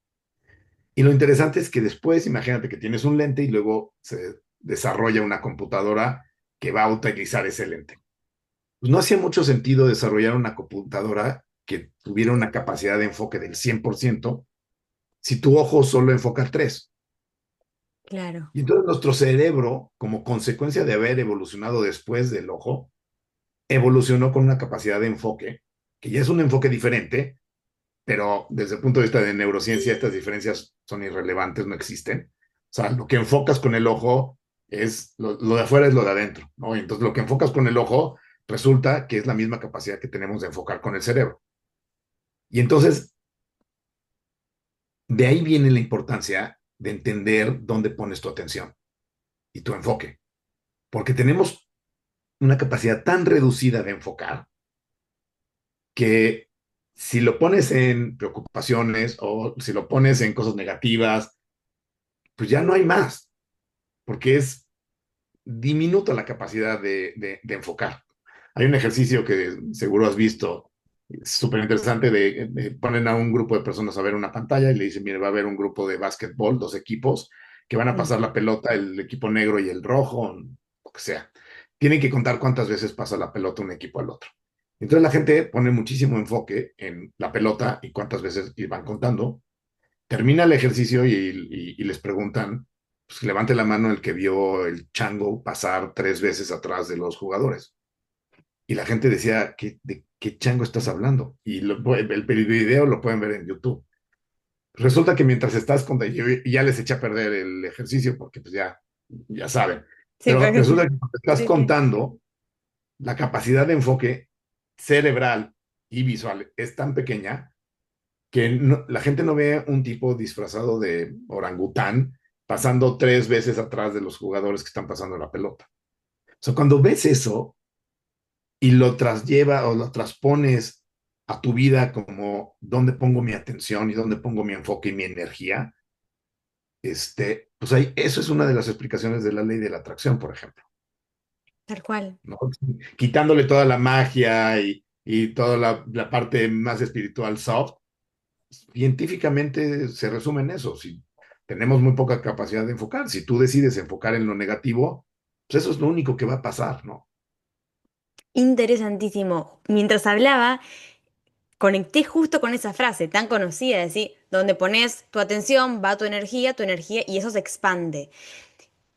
Y lo interesante es que después, imagínate que tienes un lente y luego se desarrolla una computadora que va a utilizar ese lente. Pues no hacía mucho sentido desarrollar una computadora que tuviera una capacidad de enfoque del 100% si tu ojo solo enfoca 3. claro. Y entonces nuestro cerebro, como consecuencia de haber evolucionado después del ojo, evolucionó con una capacidad de enfoque, que ya es un enfoque diferente, pero desde el punto de vista de neurociencia estas diferencias son irrelevantes, no existen. O sea, lo que enfocas con el ojo es, lo de afuera es lo de adentro, ¿no? Y entonces lo que enfocas con el ojo resulta que es la misma capacidad que tenemos de enfocar con el cerebro. Y entonces, de ahí viene la importancia de entender dónde pones tu atención y tu enfoque, porque tenemos una capacidad tan reducida de enfocar que si lo pones en preocupaciones o si lo pones en cosas negativas, pues ya no hay más, porque es diminuta la capacidad de enfocar. Hay un ejercicio que seguro has visto, súper interesante, ponen a un grupo de personas a ver una pantalla y le dicen, mire, va a haber un grupo de básquetbol, dos equipos, que van a Mm. pasar la pelota, el equipo negro y el rojo, lo que sea. Tienen que contar cuántas veces pasa la pelota un equipo al otro. Entonces la gente pone muchísimo enfoque en la pelota y cuántas veces y van contando. Termina el ejercicio y les preguntan, pues levante la mano el que vio el chango pasar 3 veces atrás de los jugadores. Y la gente decía, ¿de qué chango estás hablando? Y el video lo pueden ver en YouTube. Resulta que mientras estás con y ya les echa a perder el ejercicio porque pues ya saben. Sí, Pero porque... resulta que cuando estás Sí, sí. contando, la capacidad de enfoque cerebral y visual es tan pequeña que la gente no ve un tipo disfrazado de orangután pasando 3 veces atrás de los jugadores que están pasando la pelota. O sea, cuando ves eso y lo traslleva o lo transpones a tu vida como dónde pongo mi atención y dónde pongo mi enfoque y mi energía, pues ahí, eso es una de las explicaciones de la ley de la atracción, por ejemplo, Tal cual. ¿no? Quitándole toda la magia y toda la parte más espiritual soft, científicamente se resume en eso. Si tenemos muy poca capacidad de enfocar, si tú decides enfocar en lo negativo, pues eso es lo único que va a pasar, ¿no? Interesantísimo. Mientras hablaba, conecté justo con esa frase tan conocida, es decir, donde pones tu atención, va tu energía, y eso se expande.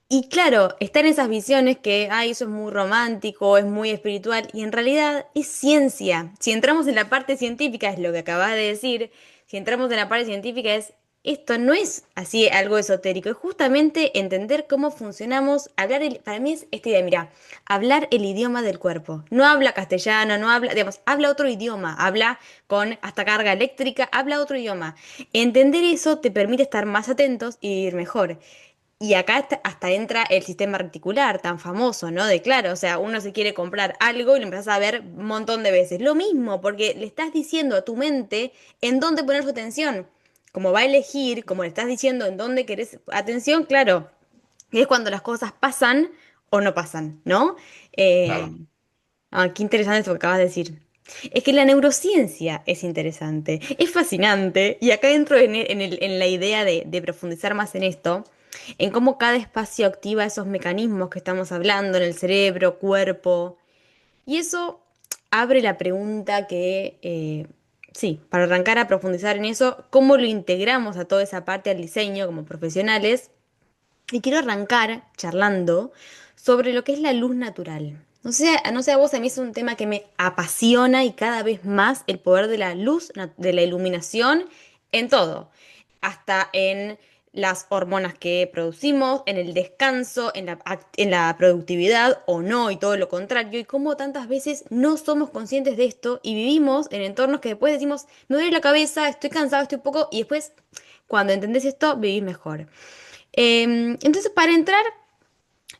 Y claro, están esas visiones que, ay, eso es muy romántico, es muy espiritual, y en realidad es ciencia. Si entramos en la parte científica, es lo que acabas de decir, si entramos en la parte científica es, esto no es así algo esotérico, es justamente entender cómo funcionamos, para mí es esta idea, mira, hablar el idioma del cuerpo. No habla castellano, no habla, digamos, habla otro idioma, habla con hasta carga eléctrica, habla otro idioma. Entender eso te permite estar más atentos y vivir mejor. Y acá hasta entra el sistema reticular tan famoso, ¿no? De claro, o sea, uno se quiere comprar algo y lo empezás a ver un montón de veces. Lo mismo, porque le estás diciendo a tu mente en dónde poner su atención. Como va a elegir, como le estás diciendo en dónde querés atención, claro, es cuando las cosas pasan o no pasan, ¿no? Eh, Claro. qué interesante esto que acabas de decir. Es que la neurociencia es interesante, es fascinante, y acá entro en la idea de profundizar más en esto, en cómo cada espacio activa esos mecanismos que estamos hablando en el cerebro, cuerpo, y eso abre la pregunta sí, para arrancar a profundizar en eso, ¿cómo lo integramos a toda esa parte del diseño como profesionales? Y quiero arrancar charlando sobre lo que es la luz natural. No sé a vos, a mí es un tema que me apasiona y cada vez más el poder de la luz, de la iluminación en todo, hasta en las hormonas que producimos, en el descanso, en la productividad o no y todo lo contrario, y cómo tantas veces no somos conscientes de esto y vivimos en entornos que después decimos, me duele la cabeza, estoy cansado, estoy poco, y después, cuando entendés esto, vivís mejor. Entonces, para entrar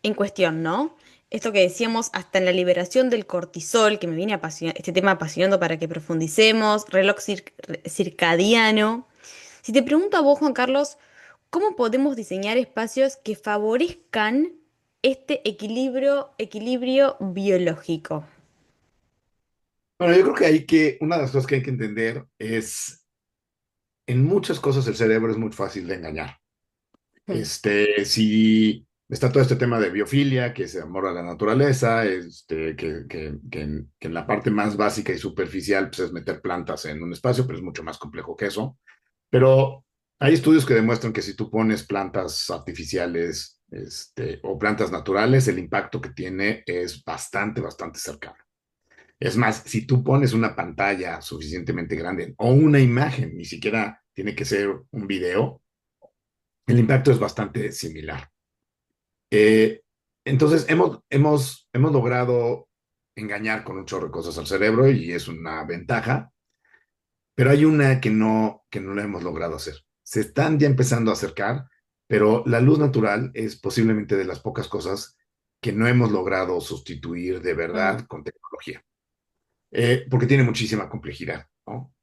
en cuestión, ¿no? Esto que decíamos hasta en la liberación del cortisol, que me viene este tema apasionando para que profundicemos, reloj circadiano. Si te pregunto a vos, Juan Carlos, ¿cómo podemos diseñar espacios que favorezcan este equilibrio biológico? Bueno, yo creo que una de las cosas que hay que entender es, en muchas cosas el cerebro es muy fácil de engañar. Hmm. Si está todo este tema de biofilia, que es amor a la naturaleza, que en la parte más básica y superficial pues, es meter plantas en un espacio, pero es mucho más complejo que eso. Pero hay estudios que demuestran que si tú pones plantas artificiales, o plantas naturales, el impacto que tiene es bastante, bastante cercano. Es más, si tú pones una pantalla suficientemente grande o una imagen, ni siquiera tiene que ser un video, el impacto es bastante similar. Eh, entonces, hemos logrado engañar con un chorro de cosas al cerebro y es una ventaja, pero hay una que no la hemos logrado hacer. Se están ya empezando a acercar, pero la luz natural es posiblemente de las pocas cosas que no hemos logrado sustituir de Mm. verdad con tecnología, porque tiene muchísima complejidad, ¿no?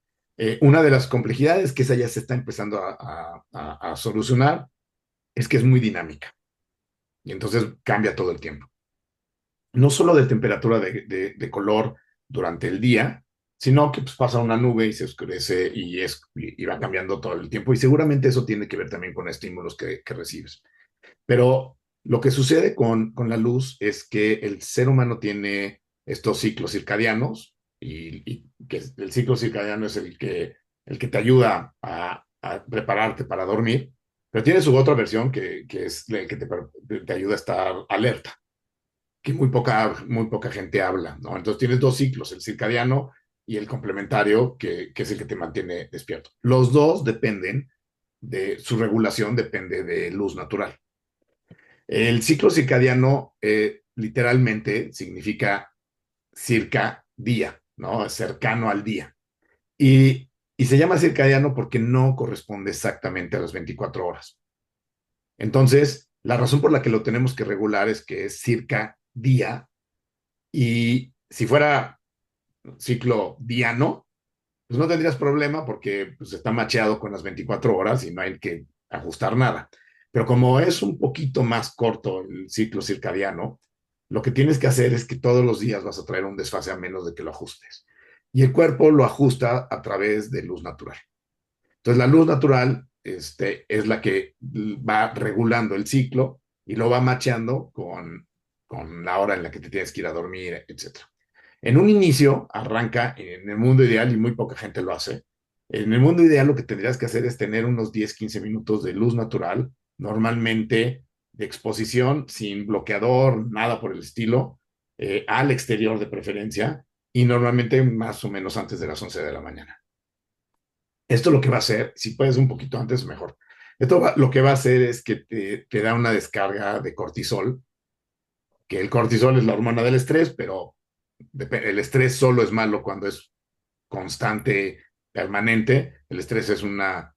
Una de las complejidades que esa ya se está empezando a solucionar es que es muy dinámica. y entonces cambia todo el tiempo. No solo de temperatura de color durante el día, sino que pues, pasa una nube y se oscurece y va cambiando todo el tiempo. Y seguramente eso tiene que ver también con estímulos que recibes. Pero lo que sucede con la luz es que el ser humano tiene estos ciclos circadianos y que el ciclo circadiano es el que te ayuda a prepararte para dormir, pero tiene su otra versión que es el que te ayuda a estar alerta, que muy poca gente habla, ¿no? Entonces tienes dos ciclos, el circadiano y el complementario, que es el que te mantiene despierto. Los dos dependen de su regulación, depende de luz natural. El ciclo circadiano literalmente significa circa día, ¿no? Cercano al día. Y se llama circadiano porque no corresponde exactamente a las 24 horas. Entonces, la razón por la que lo tenemos que regular es que es circa día y si fuera ciclo diano, pues no tendrías problema porque pues, está macheado con las 24 horas y no hay que ajustar nada. Pero como es un poquito más corto el ciclo circadiano, lo que tienes que hacer es que todos los días vas a traer un desfase a menos de que lo ajustes. Y el cuerpo lo ajusta a través de luz natural. Entonces, la luz natural es la que va regulando el ciclo y lo va macheando con la hora en la que te tienes que ir a dormir, etcétera. En un inicio arranca en el mundo ideal y muy poca gente lo hace. En el mundo ideal lo que tendrías que hacer es tener unos 10, 15 minutos de luz natural, normalmente de exposición, sin bloqueador, nada por el estilo, al exterior de preferencia y normalmente más o menos antes de las 11 de la mañana. Esto lo que va a hacer, si puedes un poquito antes, mejor. Lo que va a hacer es que te da una descarga de cortisol, que el cortisol es la hormona del estrés, pero el estrés solo es malo cuando es constante, permanente. El estrés es una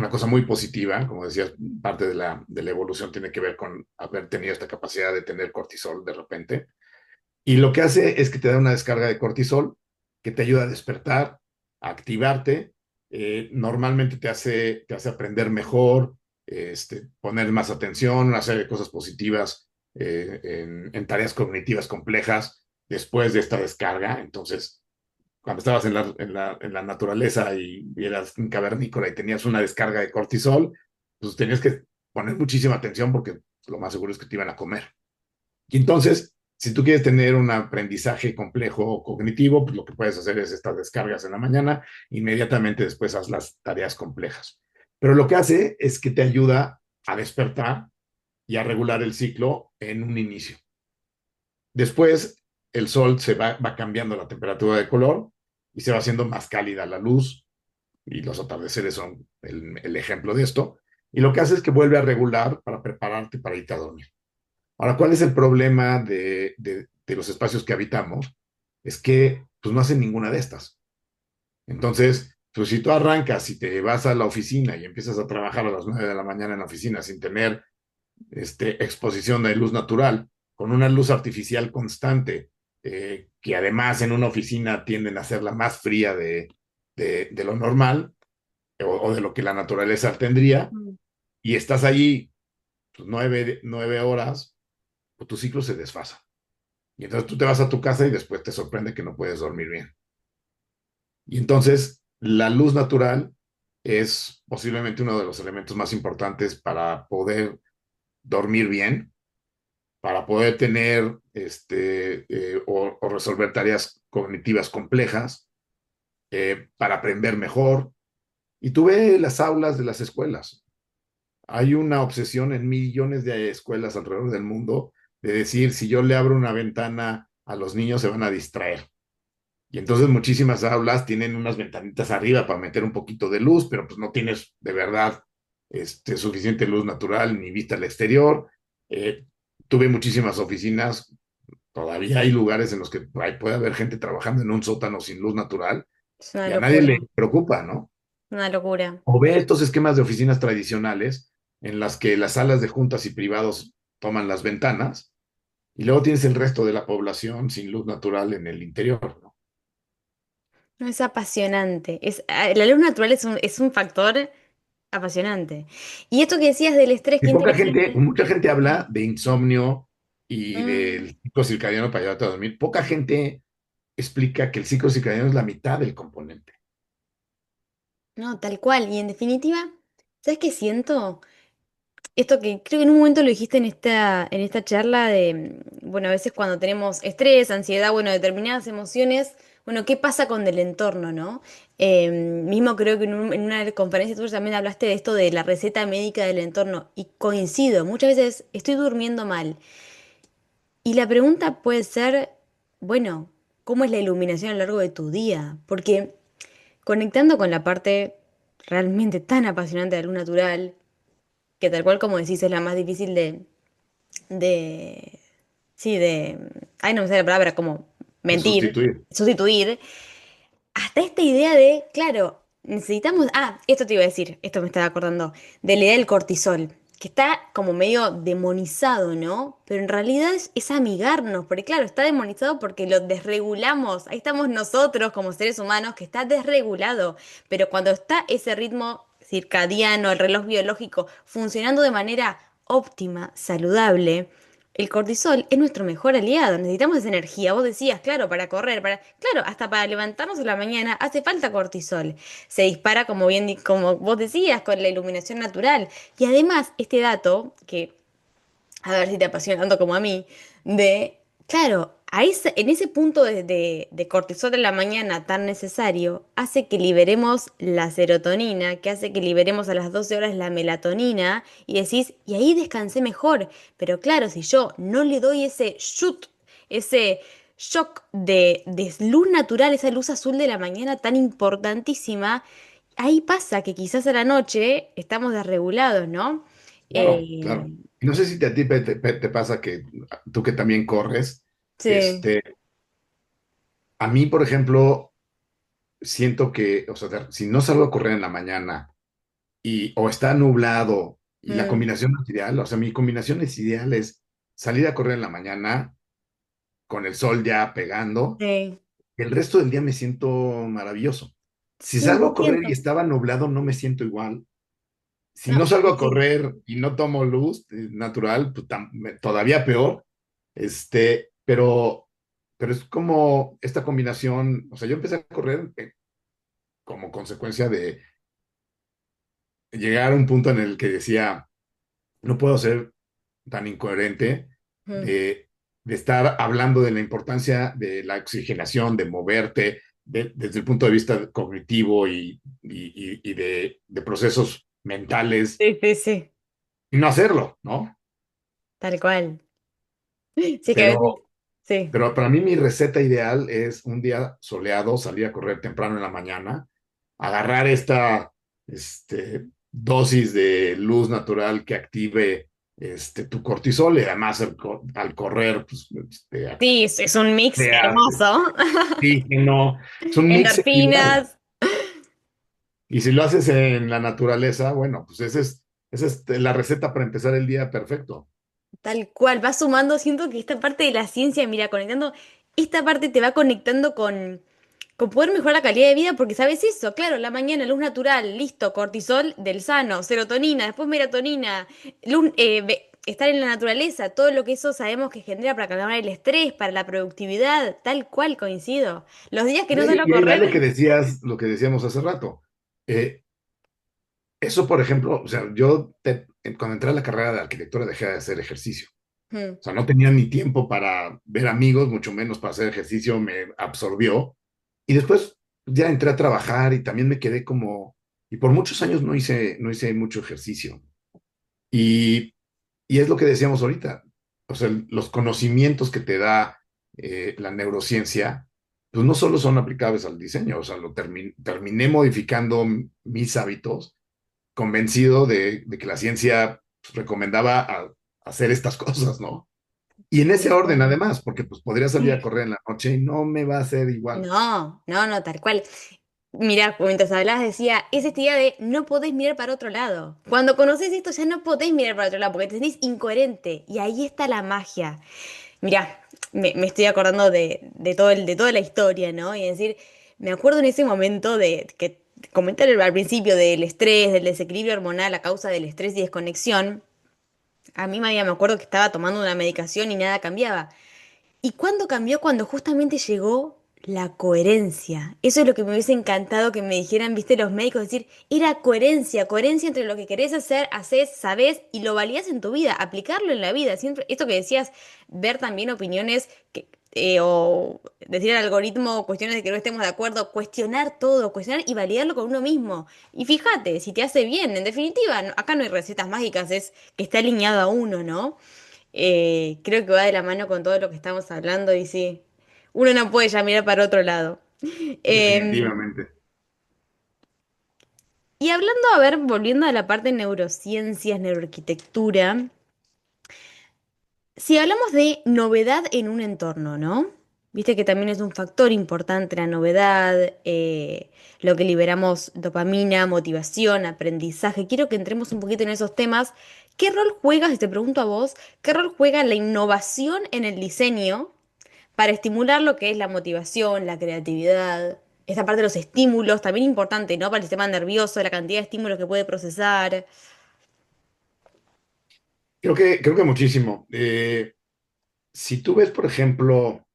cosa muy positiva, como decías, parte de la evolución tiene que ver con haber tenido esta capacidad de tener cortisol de repente. Y lo que hace es que te da una descarga de cortisol que te ayuda a despertar, a activarte. Normalmente te hace aprender mejor, poner más atención, una serie de cosas positivas en tareas cognitivas complejas después de esta descarga. Entonces, cuando estabas en la naturaleza y eras un cavernícola y tenías una descarga de cortisol, pues tenías que poner muchísima atención porque lo más seguro es que te iban a comer. Y entonces, si tú quieres tener un aprendizaje complejo o cognitivo, pues lo que puedes hacer es estas descargas en la mañana, inmediatamente después haz las tareas complejas. Pero lo que hace es que te ayuda a despertar y a regular el ciclo en un inicio. Después, el sol va cambiando la temperatura de color y se va haciendo más cálida la luz, y los atardeceres son el ejemplo de esto. Y lo que hace es que vuelve a regular para prepararte para irte a dormir. Ahora, ¿cuál es el problema de los espacios que habitamos? Es que pues, no hacen ninguna de estas. Entonces, pues si tú arrancas y te vas a la oficina y empiezas a trabajar a las 9 de la mañana en la oficina sin tener exposición de luz natural, con una luz artificial constante, que además en una oficina tienden a ser la más fría de lo normal o de lo que la naturaleza tendría, Mm. y estás allí pues, 9 horas, pues, tu ciclo se desfasa. Y entonces tú te vas a tu casa y después te sorprende que no puedes dormir bien. Y entonces la luz natural es posiblemente uno de los elementos más importantes para poder dormir bien, para poder tener o resolver tareas cognitivas complejas, para aprender mejor. Y tú ves las aulas de las escuelas. Hay una obsesión en millones de escuelas alrededor del mundo de decir, si yo le abro una ventana a los niños se van a distraer. Y entonces muchísimas aulas tienen unas ventanitas arriba para meter un poquito de luz, pero pues no tienes de verdad suficiente luz natural ni vista al exterior. Eh, Tuve muchísimas oficinas, todavía hay lugares en los que puede haber gente trabajando en un sótano sin luz natural Es una y a nadie le locura, preocupa, ¿no? una locura. O ve estos esquemas de oficinas tradicionales en las que las salas de juntas y privados toman las ventanas y luego tienes el resto de la población sin luz natural en el interior, ¿no? No, es apasionante. La luz natural es un factor apasionante. Y esto que decías del estrés, Y qué poca gente, interesante. mucha gente habla de insomnio y Mm, del ciclo circadiano para ayudarte a dormir. Poca gente explica que el ciclo circadiano es la mitad del componente. no, tal cual. Y en definitiva, ¿sabes qué siento? Esto que creo que en un momento lo dijiste en esta charla de, bueno, a veces cuando tenemos estrés, ansiedad, bueno, determinadas emociones, bueno, ¿qué pasa con el entorno, no? Mismo creo que en una conferencia tuya también hablaste de esto de la receta médica del entorno y coincido, muchas veces estoy durmiendo mal y la pregunta puede ser, bueno, ¿cómo es la iluminación a lo largo de tu día? Porque conectando con la parte realmente tan apasionante de la luz natural, que tal cual como decís es la más difícil de, sí, ay, no me sale la palabra, como De mentir, sustituir. sustituir, hasta esta idea de, claro, necesitamos, esto te iba a decir, esto me estaba acordando, de la idea del cortisol, que está como medio demonizado, ¿no? Pero en realidad es amigarnos, porque claro, está demonizado porque lo desregulamos, ahí estamos nosotros como seres humanos, que está desregulado, pero cuando está ese ritmo circadiano, el reloj biológico, funcionando de manera óptima, saludable, el cortisol es nuestro mejor aliado, necesitamos esa energía. Vos decías, claro, para correr, claro, hasta para levantarnos a la mañana hace falta cortisol. Se dispara, como bien, como vos decías, con la iluminación natural. Y además, este dato, que a ver si te apasiona tanto como a mí, de, claro, en ese punto de cortisol en la mañana tan necesario, hace que liberemos la serotonina, que hace que liberemos a las 12 horas la melatonina, y decís, y ahí descansé mejor. Pero claro, si yo no le doy ese shoot, ese shock de luz natural, esa luz azul de la mañana tan importantísima, ahí pasa que quizás a la noche estamos desregulados, ¿no? Claro, claro. Y no sé si a ti te pasa que tú que también corres, Sí. este, a mí, por ejemplo, siento que, o sea, si no salgo a correr en la mañana o está nublado y la Mm, combinación no es ideal, o sea, mi combinación es ideal es salir a correr en la mañana con el sol ya pegando, sí. el resto del día me siento maravilloso. Si salgo a correr y 100%. estaba nublado, no me siento igual. Si No, no salgo a sí. correr y no tomo luz natural, pues todavía peor. Pero es como esta combinación, o sea, yo empecé a correr como consecuencia de llegar a un punto en el que decía, no puedo ser tan incoherente Mm, de estar hablando de la importancia de la oxigenación, de moverte desde el punto de vista cognitivo y de procesos mentales sí, sí, sí. y no hacerlo, ¿no? Tal cual. Sí, es que a veces. Pero, Sí. pero para mí mi receta ideal es un día soleado, salir a correr temprano en la mañana, agarrar esta dosis de luz natural que active tu cortisol y además al correr, pues, Sí, es un mix creas hermoso. oxígeno, es un mix equilibrado. Endorfinas. Y si lo haces en la naturaleza, bueno, pues esa es la receta para empezar el día perfecto. Tal cual. Va sumando. Siento que esta parte de la ciencia, mira, conectando. Esta parte te va conectando con poder mejorar la calidad de vida, porque sabes eso, claro, la mañana, luz natural, listo, cortisol del sano, serotonina, después melatonina, estar en la naturaleza, todo lo que eso sabemos que genera para calmar el estrés, para la productividad, tal cual coincido. Los días que Y no ahí, salgo a y ahí va correr, lo que decíamos hace rato. Eh, Eso, por ejemplo, o sea, cuando entré a la carrera de arquitectura dejé de hacer ejercicio. mm, O sea, no tenía ni tiempo para ver amigos, mucho menos para hacer ejercicio, me absorbió. Y después ya entré a trabajar y también me quedé y por muchos años no hice mucho ejercicio. Y, y es lo que decíamos ahorita. O sea, los conocimientos que te da la neurociencia, pues no solo son aplicables al diseño, o sea, terminé modificando mis hábitos convencido de que la ciencia pues, recomendaba hacer estas cosas, ¿no? Y en ese tal orden, cual. además, porque pues podría salir a correr en la noche y no me va a hacer igual. No, no, no, tal cual. Mirá, mientras hablabas decía, es esta idea de no podés mirar para otro lado. Cuando conoces esto ya no podés mirar para otro lado porque te sentís incoherente. Y ahí está la magia. Mirá, me estoy acordando de toda la historia, ¿no? Y decir, me acuerdo en ese momento de que comentar al principio del estrés, del desequilibrio hormonal a causa del estrés y desconexión, a mí me acuerdo que estaba tomando una medicación y nada cambiaba. ¿Y cuándo cambió? Cuando justamente llegó la coherencia. Eso es lo que me hubiese encantado que me dijeran, viste, los médicos, decir, era coherencia, coherencia entre lo que querés hacer, haces, sabés y lo valías en tu vida, aplicarlo en la vida. Siempre, esto que decías, ver también opiniones o decir al algoritmo cuestiones de que no estemos de acuerdo, cuestionar todo, cuestionar y validarlo con uno mismo. Y fíjate, si te hace bien, en definitiva, acá no hay recetas mágicas, es que está alineado a uno, ¿no? Creo que va de la mano con todo lo que estamos hablando y sí, uno no puede ya mirar para otro lado. Eh, Definitivamente. y hablando, a ver, volviendo a la parte de neurociencias, neuroarquitectura, si hablamos de novedad en un entorno, ¿no? Viste que también es un factor importante la novedad, lo que liberamos dopamina, motivación, aprendizaje. Quiero que entremos un poquito en esos temas. ¿Qué rol juega, si te pregunto a vos, qué rol juega la innovación en el diseño para estimular lo que es la motivación, la creatividad, esta parte de los estímulos, también importante, ¿no? Para el sistema nervioso, la cantidad de estímulos que puede procesar. Creo que muchísimo. Si tú ves, por ejemplo,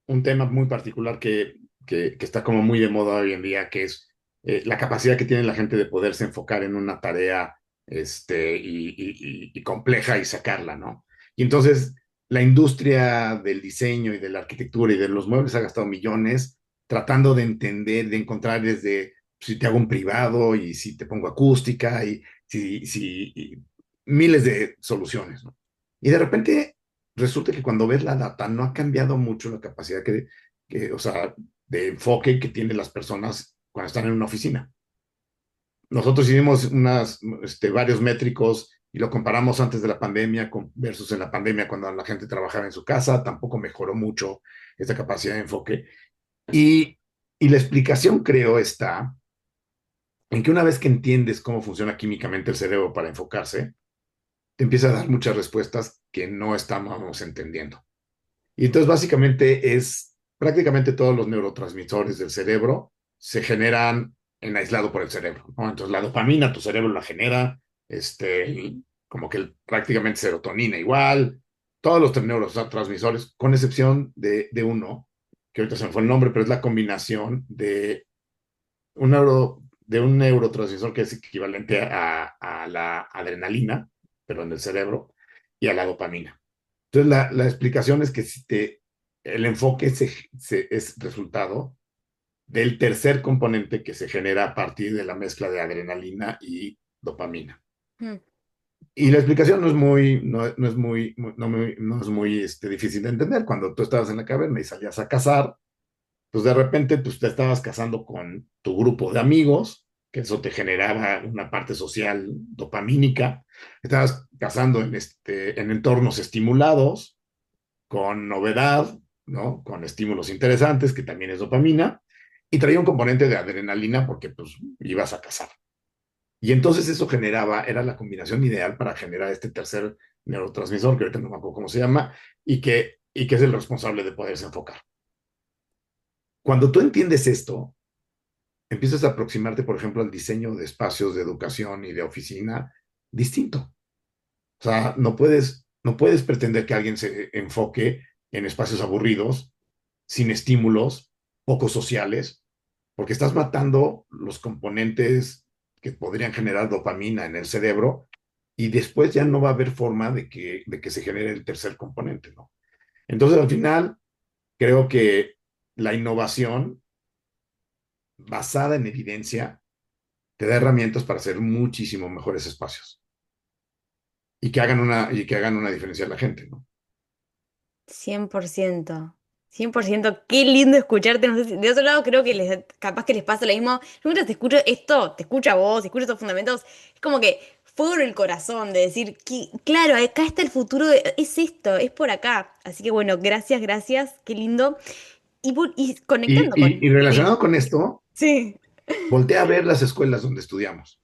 un tema muy particular que está como muy de moda hoy en día, que es la capacidad que tiene la gente de poderse enfocar en una tarea y compleja y sacarla, ¿no? Y entonces la industria del diseño y de la arquitectura y de los muebles ha gastado millones tratando de entender, de encontrar desde si te hago un privado y si te pongo acústica y miles de soluciones, ¿no? Y de repente resulta que cuando ves la data no ha cambiado mucho la capacidad o sea, de enfoque que tienen las personas cuando están en una oficina. Nosotros hicimos varios métricos y lo comparamos antes de la pandemia versus en la pandemia cuando la gente trabajaba en su casa, tampoco mejoró mucho esta capacidad de enfoque. Y, y la explicación, creo, está en que una vez que entiendes cómo funciona químicamente el cerebro para enfocarse, te empieza a dar muchas respuestas que no estamos entendiendo. Y entonces básicamente es prácticamente todos los neurotransmisores del cerebro se generan en aislado por el cerebro, ¿no? Entonces la dopamina tu cerebro la genera, como que prácticamente serotonina igual, todos los neurotransmisores, con excepción de uno, que ahorita se me fue el nombre, pero es la combinación de un neurotransmisor que es equivalente a la adrenalina, pero en el cerebro, y a la dopamina. Entonces, la explicación es que el enfoque es resultado del tercer componente que se genera a partir de la mezcla de adrenalina y dopamina. Mm. Y la explicación no es no es muy difícil de entender. Cuando tú estabas en la caverna y salías a cazar, pues de repente pues, te estabas casando con tu grupo de amigos, que eso te generaba una parte social dopamínica. Estabas casando en entornos estimulados, con novedad, ¿no? Con estímulos interesantes, que también es dopamina, y traía un componente de adrenalina porque pues ibas a cazar. Y entonces eso era la combinación ideal para generar este tercer neurotransmisor, que ahorita no me acuerdo cómo se llama, y que es el responsable de poderse enfocar. Cuando tú entiendes esto, empiezas a aproximarte, por ejemplo, al diseño de espacios de educación y de oficina distinto. O sea, no puedes pretender que alguien se enfoque en espacios aburridos, sin estímulos, poco sociales, porque estás matando los componentes que podrían generar dopamina en el cerebro y después ya no va a haber forma de que se genere el tercer componente, ¿no? Entonces, al final, creo que la innovación basada en evidencia te da herramientas para hacer muchísimo mejores espacios y que hagan una diferencia a la gente, ¿no? 100%. 100%. Qué lindo escucharte. No sé de otro lado creo que capaz que les pasa lo mismo. Yo mientras te escucho esto, te escucho a vos, escucho estos fundamentos, es como que fuego en el corazón de decir, que, claro, acá está el futuro, es esto, es por acá. Así que bueno, gracias, gracias, qué lindo. Y Y, conectando y, con... y Sí, relacionado con esto, sí, voltea a ver las escuelas donde estudiamos.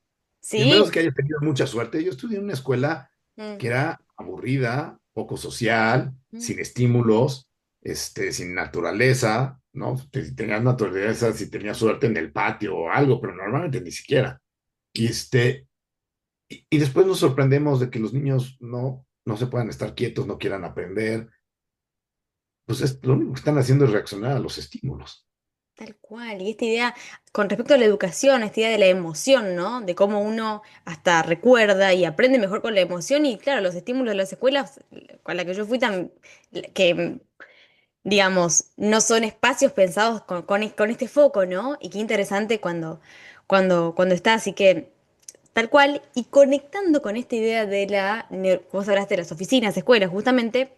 Y a sí. menos que hayas tenido mucha suerte, yo estudié en una escuela Mm, que era aburrida, poco social, mm, sin estímulos, sin naturaleza. ¿no? Tenías naturaleza, si tenías suerte en el patio o algo, pero normalmente ni siquiera. Y, y después nos sorprendemos de que los niños no se puedan estar quietos, no quieran aprender. Pues lo único que están haciendo es reaccionar a los estímulos. Tal cual, y esta idea con respecto a la educación, esta idea de la emoción, ¿no? De cómo uno hasta recuerda y aprende mejor con la emoción y claro, los estímulos de las escuelas con la que yo fui tan, que digamos, no son espacios pensados con este foco, ¿no? Y qué interesante cuando está, así que tal cual, y conectando con esta idea de vos hablaste de las oficinas, escuelas, justamente.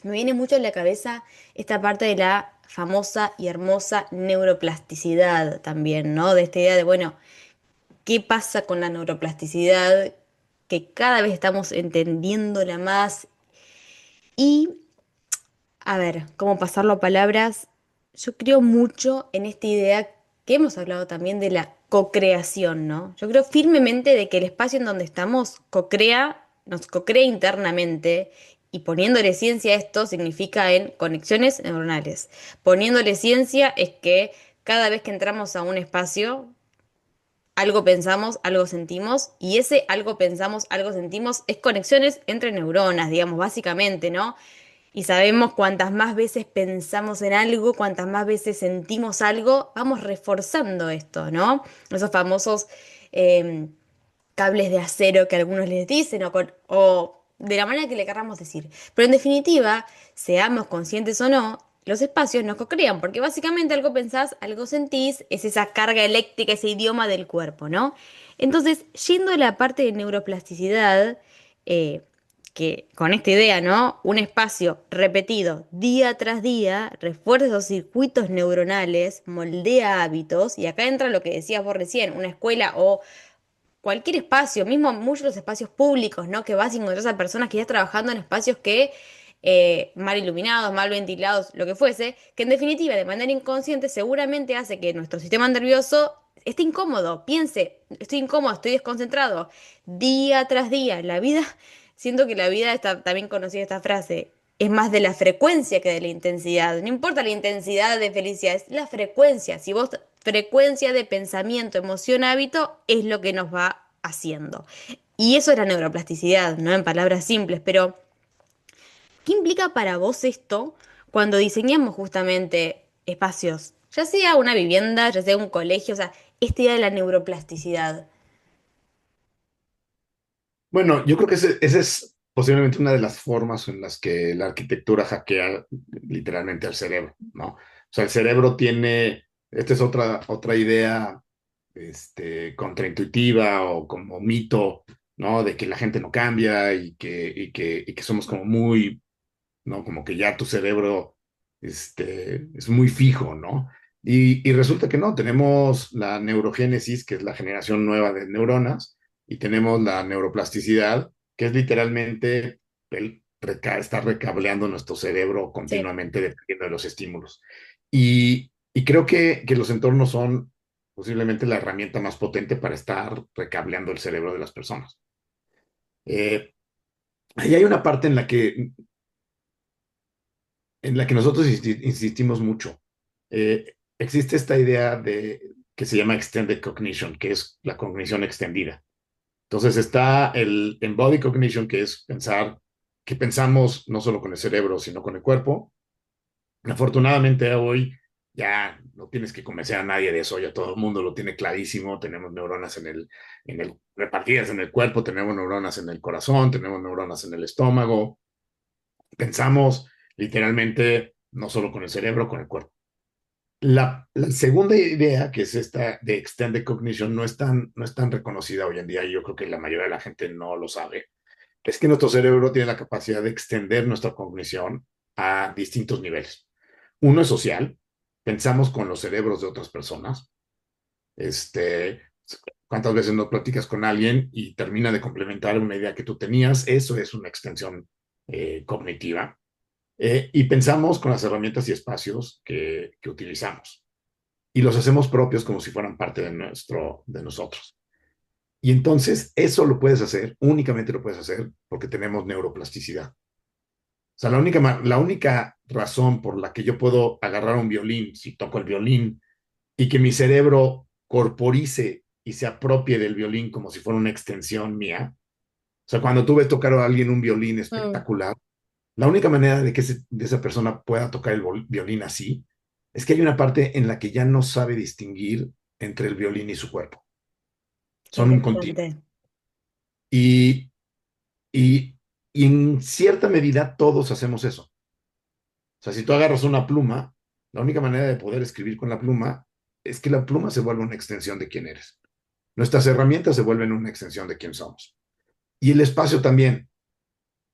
Me viene mucho en la cabeza esta parte de la famosa y hermosa neuroplasticidad también, ¿no? De esta idea de, bueno, ¿qué pasa con la neuroplasticidad? Que cada vez estamos entendiéndola más. Y, a ver, ¿cómo pasarlo a palabras? Yo creo mucho en esta idea que hemos hablado también de la co-creación, ¿no? Yo creo firmemente de que el espacio en donde estamos nos co-crea internamente y poniéndole ciencia a esto significa en conexiones neuronales. Poniéndole ciencia es que cada vez que entramos a un espacio, algo pensamos, algo sentimos y ese algo pensamos, algo sentimos es conexiones entre neuronas, digamos, básicamente, ¿no? Y sabemos cuantas más veces pensamos en algo, cuantas más veces sentimos algo, vamos reforzando esto, ¿no? Esos famosos eh, cables de acero que algunos les dicen o de la manera que le queramos decir. Pero en definitiva, seamos conscientes o no, los espacios nos co-crean, porque básicamente algo pensás, algo sentís, es esa carga eléctrica, ese idioma del cuerpo, ¿no? Entonces, yendo a la parte de neuroplasticidad, eh, que con esta idea, ¿no? Un espacio repetido día tras día refuerza esos circuitos neuronales, moldea hábitos, y acá entra lo que decías vos recién, una escuela o cualquier espacio, mismo muchos de los espacios públicos, ¿no? Que vas y encontrás a personas que ya trabajando en espacios que mal iluminados, mal ventilados, lo que fuese, que en definitiva, de manera inconsciente, seguramente hace que nuestro sistema nervioso esté incómodo, piense, estoy incómodo, estoy desconcentrado, día tras día. La vida, siento que la vida está también conocida esta frase. Es más de la frecuencia que de la intensidad. No importa la intensidad de felicidad, es la frecuencia. Si vos frecuencia de pensamiento, emoción, hábito es lo que nos va haciendo. Y eso es la neuroplasticidad, ¿no? En palabras simples, pero ¿qué implica para vos esto cuando diseñamos justamente espacios? Ya sea una vivienda, ya sea un colegio, o sea, esta idea de la neuroplasticidad. Bueno, yo creo que esa es posiblemente una de las formas en las que la arquitectura hackea literalmente al cerebro, ¿no? O sea, el cerebro tiene, esta es otra idea, contraintuitiva o como mito, ¿no? De que la gente no cambia y que somos como muy, ¿no? Como que ya tu cerebro, es muy fijo, ¿no? Y resulta que no, tenemos la neurogénesis, que es la generación nueva de neuronas, y tenemos la neuroplasticidad, que es literalmente estar recableando nuestro cerebro Sí. continuamente dependiendo de los estímulos. Y creo que los entornos son posiblemente la herramienta más potente para estar recableando el cerebro de las personas. Eh, Ahí hay una parte en la que nosotros insistimos mucho. Existe esta idea que se llama extended cognition, que es la cognición extendida. Entonces está el embodied cognition, que es que pensamos no solo con el cerebro, sino con el cuerpo. Afortunadamente hoy ya no tienes que convencer a nadie de eso, ya todo el mundo lo tiene clarísimo, tenemos neuronas repartidas en el cuerpo, tenemos neuronas en el corazón, tenemos neuronas en el estómago, pensamos literalmente no solo con el cerebro, con el cuerpo. La segunda idea, que es esta de extended cognition, no es tan reconocida hoy en día y yo creo que la mayoría de la gente no lo sabe. Es que nuestro cerebro tiene la capacidad de extender nuestra cognición a distintos niveles. Uno es social, pensamos con los cerebros de otras personas. Este, ¿Cuántas veces no platicas con alguien y termina de complementar una idea que tú tenías? Eso es una extensión cognitiva. Y pensamos con las herramientas y espacios que utilizamos. Y los hacemos propios como si fueran parte de nosotros. Y entonces eso lo puedes hacer, únicamente lo puedes hacer porque tenemos neuroplasticidad. sea, la única razón por la que yo puedo agarrar un violín, si toco el violín, y que mi cerebro corporice y se apropie del violín como si fuera una extensión mía. O sea, cuando tú ves tocar a alguien un violín Mm, espectacular, la única manera de que de esa persona pueda tocar el violín así es que hay una parte en la que ya no sabe distinguir entre el violín y su cuerpo. qué Son un continuo. interesante. Y, y, y en cierta medida todos hacemos eso. O sea, si tú agarras una pluma, la única manera de poder escribir con la pluma es que la pluma se vuelva una extensión de quién eres. Nuestras herramientas se vuelven una extensión de quién somos. Y el espacio también.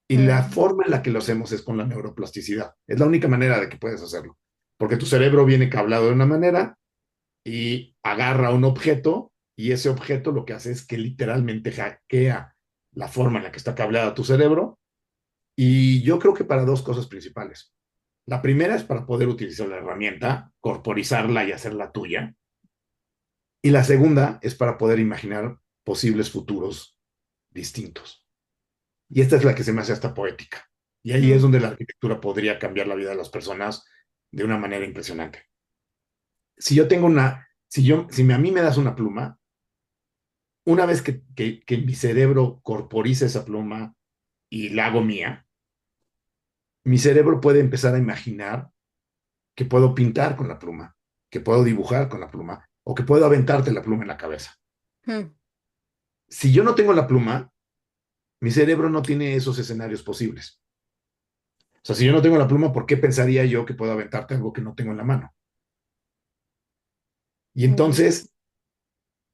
Y la Mm, forma en la que lo hacemos es con la neuroplasticidad. Es la única manera de que puedes hacerlo. Porque tu cerebro viene cablado de una manera y agarra un objeto y ese objeto lo que hace es que literalmente hackea la forma en la que está cableado tu cerebro. Y yo creo que para dos cosas principales. La primera es para poder utilizar la herramienta, corporizarla y hacerla tuya. Y la segunda es para poder imaginar posibles futuros distintos. Y esta es la que se me hace hasta poética. Y ahí es mm, donde la arquitectura podría cambiar la vida de las personas de una manera impresionante. Si yo tengo una, si a mí me das una pluma, una vez que mi cerebro corporiza esa pluma y la hago mía, mi cerebro puede empezar a imaginar que puedo pintar con la pluma, que puedo dibujar con la pluma o que puedo aventarte la pluma en la cabeza. mm, Si yo no tengo la pluma, mi cerebro no tiene esos escenarios posibles. O sea, si yo no tengo la pluma, ¿por qué pensaría yo que puedo aventarte algo que no tengo en la mano? Y mm, entonces,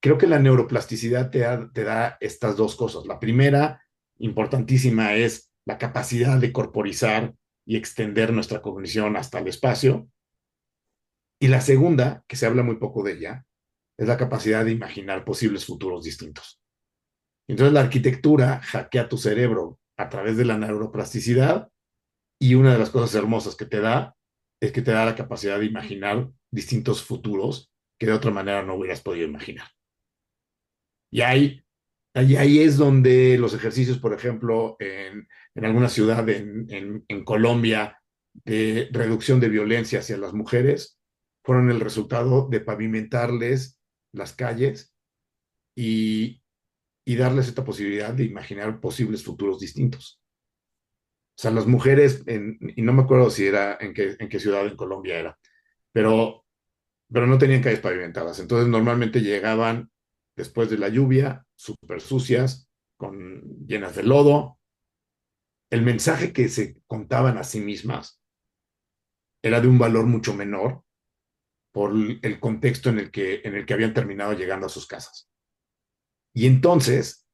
creo que la neuroplasticidad te da estas dos cosas. La primera, importantísima, es la capacidad de corporizar y extender nuestra cognición hasta el espacio. Y la segunda, que se habla muy poco de ella, es la capacidad de imaginar posibles futuros distintos. Entonces, la arquitectura hackea tu cerebro a través de la neuroplasticidad y una de las cosas hermosas que te da es que te da la capacidad de imaginar distintos futuros que de otra manera no hubieras podido imaginar. Y ahí es donde los ejercicios, por ejemplo, en alguna ciudad en Colombia, de reducción de violencia hacia las mujeres, fueron el resultado de pavimentarles las calles y, y darles esta posibilidad de imaginar posibles futuros distintos. O sea, las mujeres, y no me acuerdo si era en qué ciudad en Colombia era, pero, pero no tenían calles pavimentadas. Entonces normalmente llegaban después de la lluvia, súper sucias, llenas de lodo. El mensaje que se contaban a sí mismas era de un valor mucho menor por el contexto en el que habían terminado llegando a sus casas. Y entonces,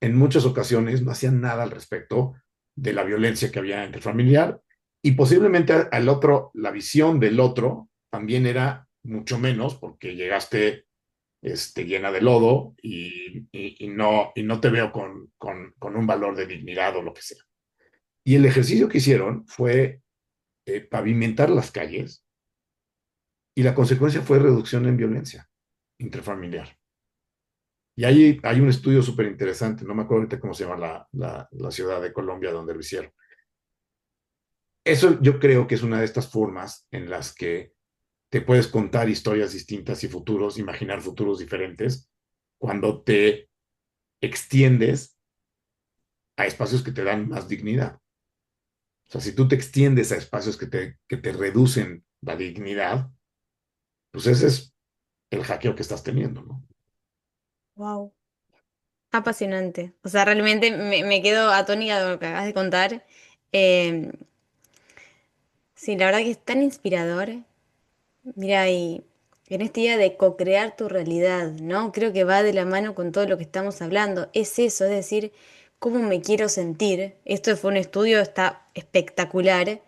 en muchas ocasiones, no hacían nada al respecto de la violencia que había interfamiliar y posiblemente al otro, la visión del otro también era mucho menos porque llegaste llena de lodo y no te veo con un valor de dignidad o lo que sea. Y el ejercicio que hicieron fue pavimentar las calles y la consecuencia fue reducción en violencia intrafamiliar. Y ahí hay un estudio súper interesante, no me acuerdo ahorita cómo se llama la ciudad de Colombia donde lo hicieron. Eso yo creo que es una de estas formas en las que te puedes contar historias distintas y futuros, imaginar futuros diferentes, cuando te extiendes a espacios que te dan más dignidad. O sea, si tú te extiendes a espacios que te reducen la dignidad, pues ese es el hackeo que estás teniendo, ¿no? wow. Apasionante. O sea, realmente me quedo atónita de lo que acabas de contar. Eh, sí, la verdad que es tan inspirador. Mira, y en esta idea de co-crear tu realidad, ¿no? Creo que va de la mano con todo lo que estamos hablando. Es eso, es decir, cómo me quiero sentir. Esto fue un estudio, está espectacular.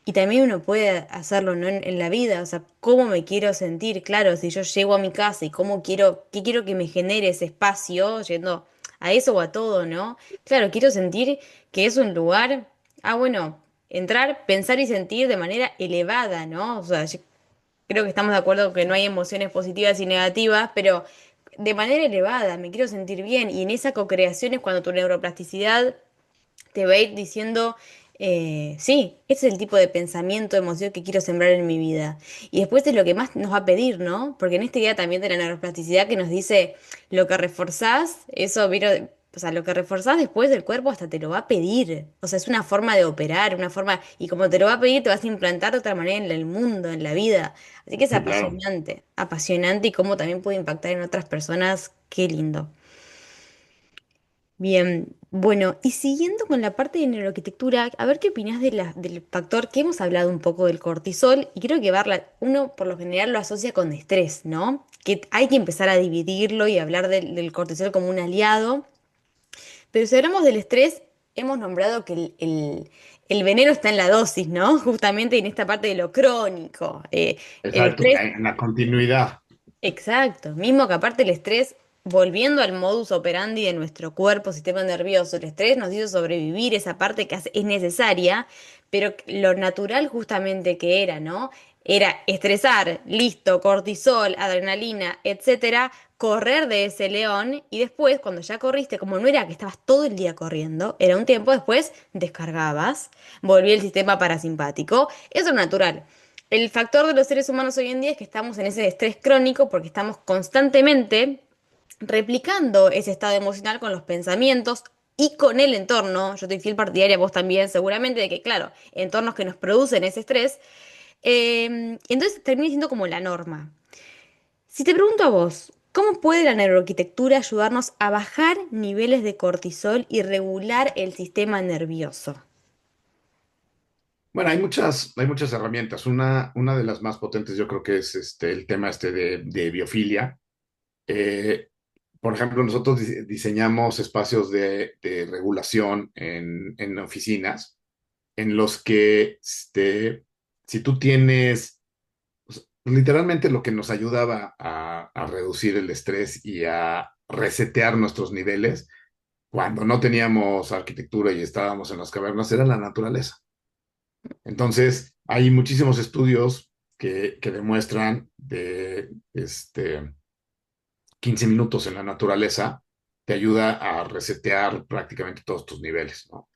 Y también uno puede hacerlo, ¿no? En la vida, o sea, cómo me quiero sentir. Claro, si yo llego a mi casa y cómo quiero, qué quiero que me genere ese espacio, yendo a eso o a todo, ¿no? Claro, quiero sentir que es un lugar, bueno, entrar, pensar y sentir de manera elevada, ¿no? O sea, creo que estamos de acuerdo que no hay emociones positivas y negativas, pero de manera elevada, me quiero sentir bien. Y en esa co-creación es cuando tu neuroplasticidad te va a ir diciendo, Sí, ese es el tipo de pensamiento, emoción que quiero sembrar en mi vida. Y después es lo que más nos va a pedir, ¿no? Porque en esta idea también de la neuroplasticidad que nos dice lo que reforzás, eso, o sea, lo que reforzás después del cuerpo hasta te lo va a pedir. O sea, es una forma de operar, una forma, y como te lo va a pedir, te vas a implantar de otra manera en el mundo, en la vida. Así que es Sí, claro. apasionante, apasionante y cómo también puede impactar en otras personas. Qué lindo. Bien, bueno, y siguiendo con la parte de neuroarquitectura, a ver qué opinás del factor que hemos hablado un poco del cortisol, y creo que uno por lo general lo asocia con estrés, ¿no? Que hay que empezar a dividirlo y hablar del cortisol como un aliado, pero si hablamos del estrés, hemos nombrado que el veneno está en la dosis, ¿no? Justamente en esta parte de lo crónico. El Exacto, estrés en la continuidad. Exacto, mismo que aparte el estrés, volviendo al modus operandi de nuestro cuerpo, sistema nervioso, el estrés nos hizo sobrevivir, esa parte es necesaria, pero lo natural justamente que era, ¿no? Era estresar, listo, cortisol, adrenalina, etcétera, correr de ese león y después, cuando ya corriste, como no era que estabas todo el día corriendo, era un tiempo después, descargabas, volvía el sistema parasimpático, eso es natural. El factor de los seres humanos hoy en día es que estamos en ese estrés crónico porque estamos constantemente replicando ese estado emocional con los pensamientos y con el entorno. Yo estoy fiel partidaria, vos también, seguramente, de que, claro, entornos que nos producen ese estrés. Entonces termina siendo como la norma. Si te pregunto a vos, ¿cómo puede la neuroarquitectura ayudarnos a bajar niveles de cortisol y regular el sistema nervioso? Bueno, hay muchas herramientas. Una de las más potentes yo creo que es el tema de biofilia. Eh, por ejemplo, nosotros diseñamos espacios de regulación en oficinas en los que si tú tienes, pues, literalmente lo que nos ayudaba a reducir el estrés y a resetear nuestros niveles cuando no teníamos arquitectura y estábamos en las cavernas era la naturaleza. Entonces, hay muchísimos estudios que demuestran de 15 minutos en la naturaleza te ayuda a resetear prácticamente todos tus niveles, ¿no?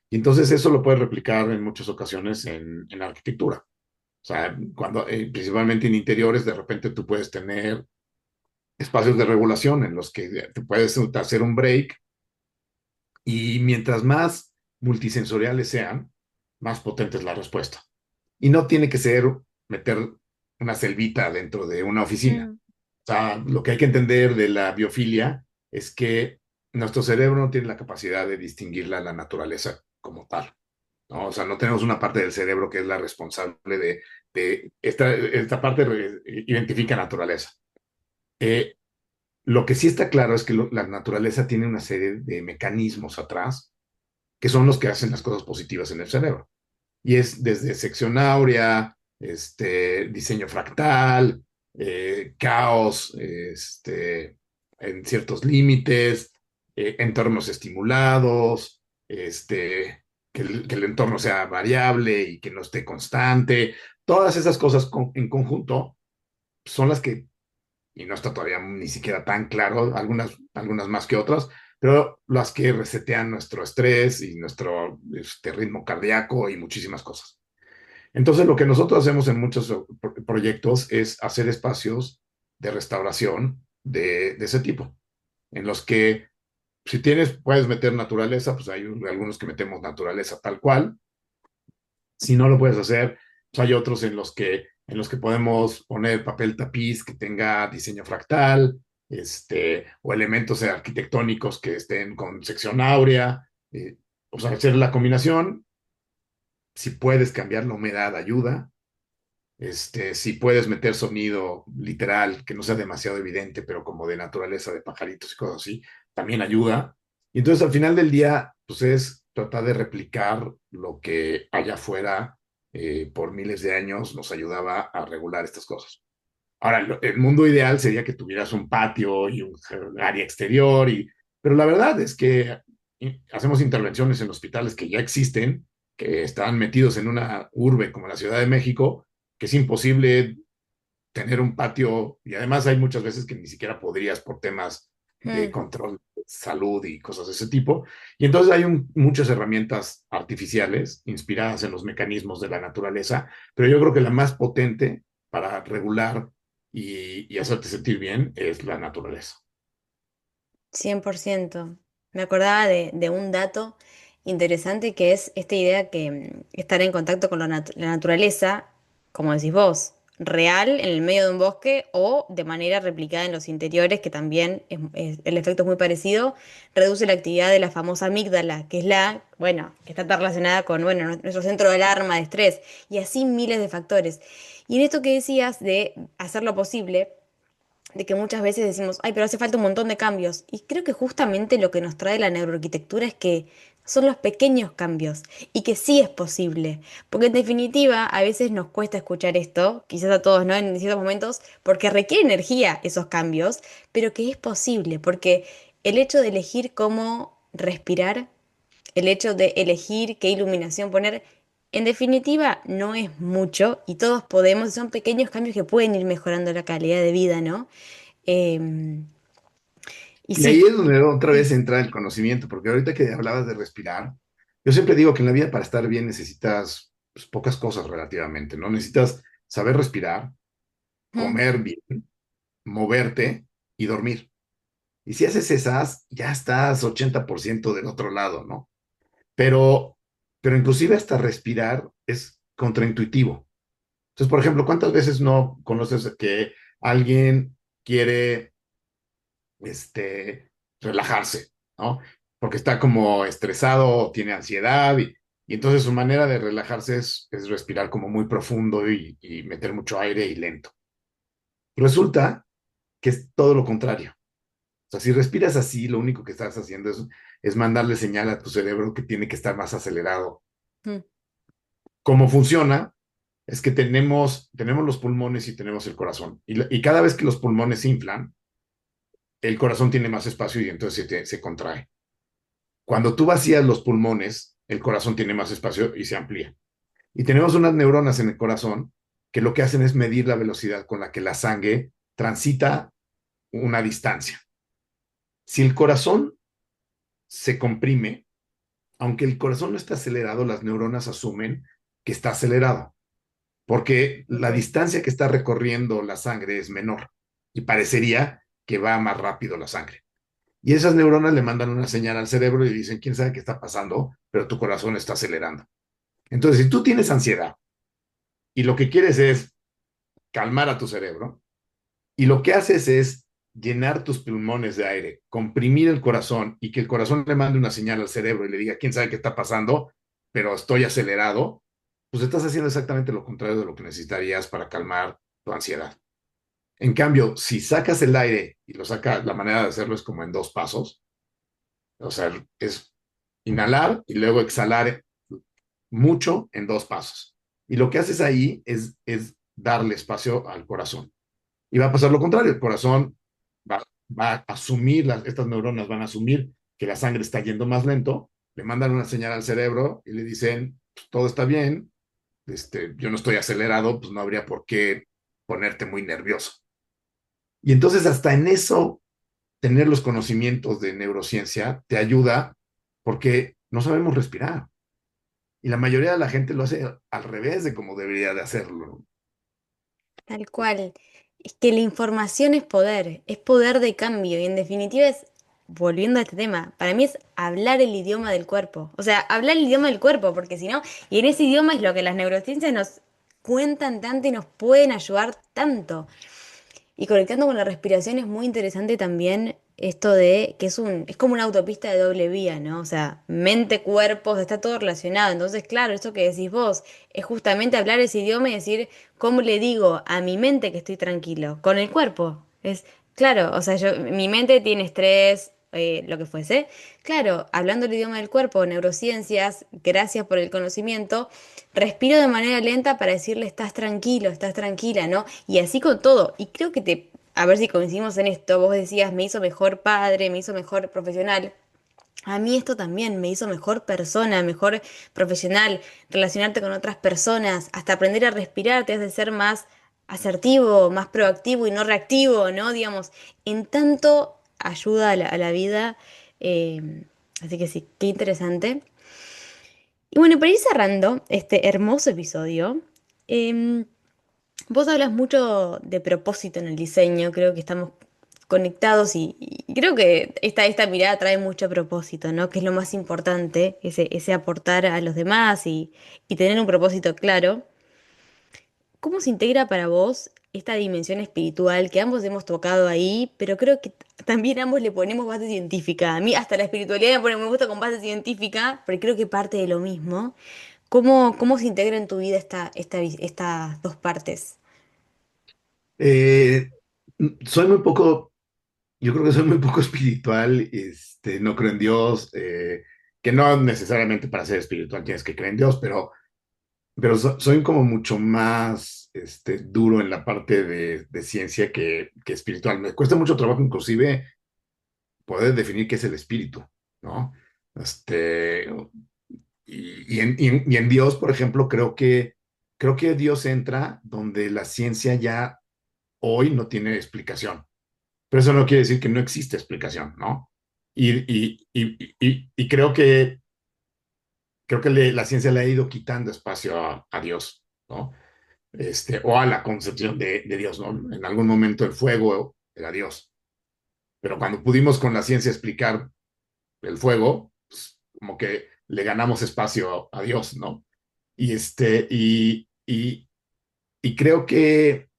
Y entonces eso lo puedes replicar en muchas ocasiones en arquitectura. O sea, principalmente en interiores, de repente tú puedes tener espacios de regulación en los que te puedes hacer un break y mientras más multisensoriales sean, más potente es la respuesta. Y no tiene que ser meter una selvita dentro de una oficina. Mm. O sea, lo que hay que entender de la biofilia es que nuestro cerebro no tiene la capacidad de distinguirla a la naturaleza como tal, ¿no? O sea, no tenemos una parte del cerebro que es la responsable de esta parte identifica naturaleza. Eh, lo que sí está claro es que la naturaleza tiene una serie de mecanismos atrás que son los que hacen las cosas positivas en el cerebro. Y es desde sección áurea, diseño fractal, caos, en ciertos límites, entornos estimulados, que el entorno sea variable y que no esté constante. Todas esas cosas en conjunto son las que y no está todavía ni siquiera tan claro, algunas más que otras, pero las que resetean nuestro estrés y nuestro ritmo cardíaco y muchísimas cosas. Entonces, lo que nosotros hacemos en muchos proyectos es hacer espacios de restauración de ese tipo, en los que si tienes, puedes meter naturaleza, pues hay algunos que metemos naturaleza tal cual. Si no lo puedes hacer, pues hay otros en los que podemos poner papel tapiz que tenga diseño fractal, o elementos arquitectónicos que estén con sección áurea. O sea, hacer la combinación. Si puedes cambiar la humedad, ayuda. Si puedes meter sonido literal, que no sea demasiado evidente, pero como de naturaleza, de pajaritos y cosas así, también ayuda. Y entonces al final del día, pues es tratar de replicar lo que allá afuera por miles de años nos ayudaba a regular estas cosas. Ahora, el mundo ideal sería que tuvieras un patio y un área exterior, pero la verdad es que hacemos intervenciones en hospitales que ya existen, que están metidos en una urbe como la Ciudad de México, que es imposible tener un patio y además hay muchas veces que ni siquiera podrías por temas de Mm. control salud y cosas de ese tipo. Y entonces hay muchas herramientas artificiales inspiradas en los mecanismos de la naturaleza, pero yo creo que la más potente para regular y hacerte sentir bien es la naturaleza. 100%. Me acordaba de un dato interesante que es esta idea que estar en contacto con la naturaleza, como decís vos, real en el medio de un bosque o de manera replicada en los interiores, que también el efecto es muy parecido, reduce la actividad de la famosa amígdala, que es bueno, que está relacionada con, bueno, nuestro centro de alarma, de estrés, y así miles de factores. Y en esto que decías de hacer lo posible, de que muchas veces decimos, ay, pero hace falta un montón de cambios. Y creo que justamente lo que nos trae la neuroarquitectura es que son los pequeños cambios y que sí es posible. Porque en definitiva, a veces nos cuesta escuchar esto, quizás a todos, ¿no? En ciertos momentos, porque requiere energía esos cambios, pero que es posible, porque el hecho de elegir cómo respirar, el hecho de elegir qué iluminación poner, en definitiva no es mucho y todos podemos, son pequeños cambios que pueden ir mejorando la calidad de vida, ¿no? Eh, y Y ahí sí. es donde otra vez entra el conocimiento, porque ahorita que hablabas de respirar, yo siempre digo que en la vida para estar bien necesitas pues, pocas cosas relativamente, ¿no? Necesitas saber respirar, Ujú. comer bien, moverte y dormir. Y si haces esas, ya estás 80% del otro lado, ¿no? Pero, pero inclusive hasta respirar es contraintuitivo. Entonces, por ejemplo, ¿cuántas veces no conoces que alguien quiere este, relajarse, ¿no? Porque está como estresado o tiene ansiedad y entonces su manera de relajarse es respirar como muy profundo y meter mucho aire y lento. Resulta que es todo lo contrario. O sea, si respiras así, lo único que estás haciendo es mandarle señal a tu cerebro que tiene que estar más acelerado. Ujú. ¿Cómo funciona? Es que tenemos los pulmones y tenemos el corazón. Y cada vez que los pulmones se inflan, el corazón tiene más espacio y entonces se contrae. Cuando tú vacías los pulmones, el corazón tiene más espacio y se amplía. Y tenemos unas neuronas en el corazón que lo que hacen es medir la velocidad con la que la sangre transita una distancia. Si el corazón se comprime, aunque el corazón no está acelerado, las neuronas asumen que está acelerado, porque la Ok. distancia que está recorriendo la sangre es menor y parecería que va más rápido la sangre. Y esas neuronas le mandan una señal al cerebro y dicen, quién sabe qué está pasando, pero tu corazón está acelerando. Entonces, si tú tienes ansiedad y lo que quieres es calmar a tu cerebro, y lo que haces es llenar tus pulmones de aire, comprimir el corazón y que el corazón le mande una señal al cerebro y le diga, quién sabe qué está pasando, pero estoy acelerado, pues estás haciendo exactamente lo contrario de lo que necesitarías para calmar tu ansiedad. En cambio, si sacas el aire y lo sacas, la manera de hacerlo es como en dos pasos, o sea, es inhalar y luego exhalar mucho en dos pasos. Y lo que haces ahí es darle espacio al corazón. Y va a pasar lo contrario, el corazón va, va a asumir, estas neuronas van a asumir que la sangre está yendo más lento, le mandan una señal al cerebro y le dicen, pues, todo está bien, yo no estoy acelerado, pues no habría por qué ponerte muy nervioso. Y entonces hasta en eso, tener los conocimientos de neurociencia te ayuda porque no sabemos respirar. Y la mayoría de la gente lo hace al revés de como debería de hacerlo, ¿no? Tal cual. Es que la información es poder de cambio y en definitiva es, volviendo a este tema, para mí es hablar el idioma del cuerpo. O sea, hablar el idioma del cuerpo, porque si no, y en ese idioma es lo que las neurociencias nos cuentan tanto y nos pueden ayudar tanto. Y conectando con la respiración es muy interesante también esto de que es como una autopista de doble vía, ¿no? O sea, mente, cuerpo, está todo relacionado. Entonces, claro, esto que decís vos es justamente hablar ese idioma y decir, ¿cómo le digo a mi mente que estoy tranquilo? Con el cuerpo. Es, claro, o sea, mi mente tiene estrés, lo que fuese. Claro, hablando el idioma del cuerpo, neurociencias, gracias por el conocimiento. Respiro de manera lenta para decirle, estás tranquilo, estás tranquila, ¿no? Y así con todo. Y creo que a ver si coincidimos en esto, vos decías, me hizo mejor padre, me hizo mejor profesional. A mí esto también me hizo mejor persona, mejor profesional, relacionarte con otras personas, hasta aprender a respirar, te hace ser más asertivo, más proactivo y no reactivo, ¿no? Digamos, en tanto ayuda a la vida. Así que sí, qué interesante. Y bueno, para ir cerrando este hermoso episodio, em, vos hablas mucho de propósito en el diseño, creo que estamos conectados y creo que esta mirada trae mucho propósito, ¿no? Que es lo más importante, ese aportar a los demás y tener un propósito claro. ¿Cómo se integra para vos esta dimensión espiritual que ambos hemos tocado ahí, pero creo que también ambos le ponemos base científica? A mí hasta la espiritualidad me gusta con base científica, pero creo que parte de lo mismo. ¿Cómo se integra en tu vida estas dos partes? Eh, soy muy poco, yo creo que soy muy poco espiritual, no creo en Dios, que no necesariamente para ser espiritual tienes que creer en Dios, pero soy como mucho más duro en la parte de ciencia que espiritual. Me cuesta mucho trabajo inclusive poder definir qué es el espíritu, ¿no? Este, y en Dios, por ejemplo, creo que Dios entra donde la ciencia ya hoy no tiene explicación. Pero eso no quiere decir que no existe explicación, ¿no? Y creo que la ciencia le ha ido quitando espacio a Dios, ¿no? O a la concepción de Dios, ¿no? En algún momento el fuego era Dios, pero cuando pudimos con la ciencia explicar el fuego, pues, como que le ganamos espacio a Dios, ¿no? Y este, y creo que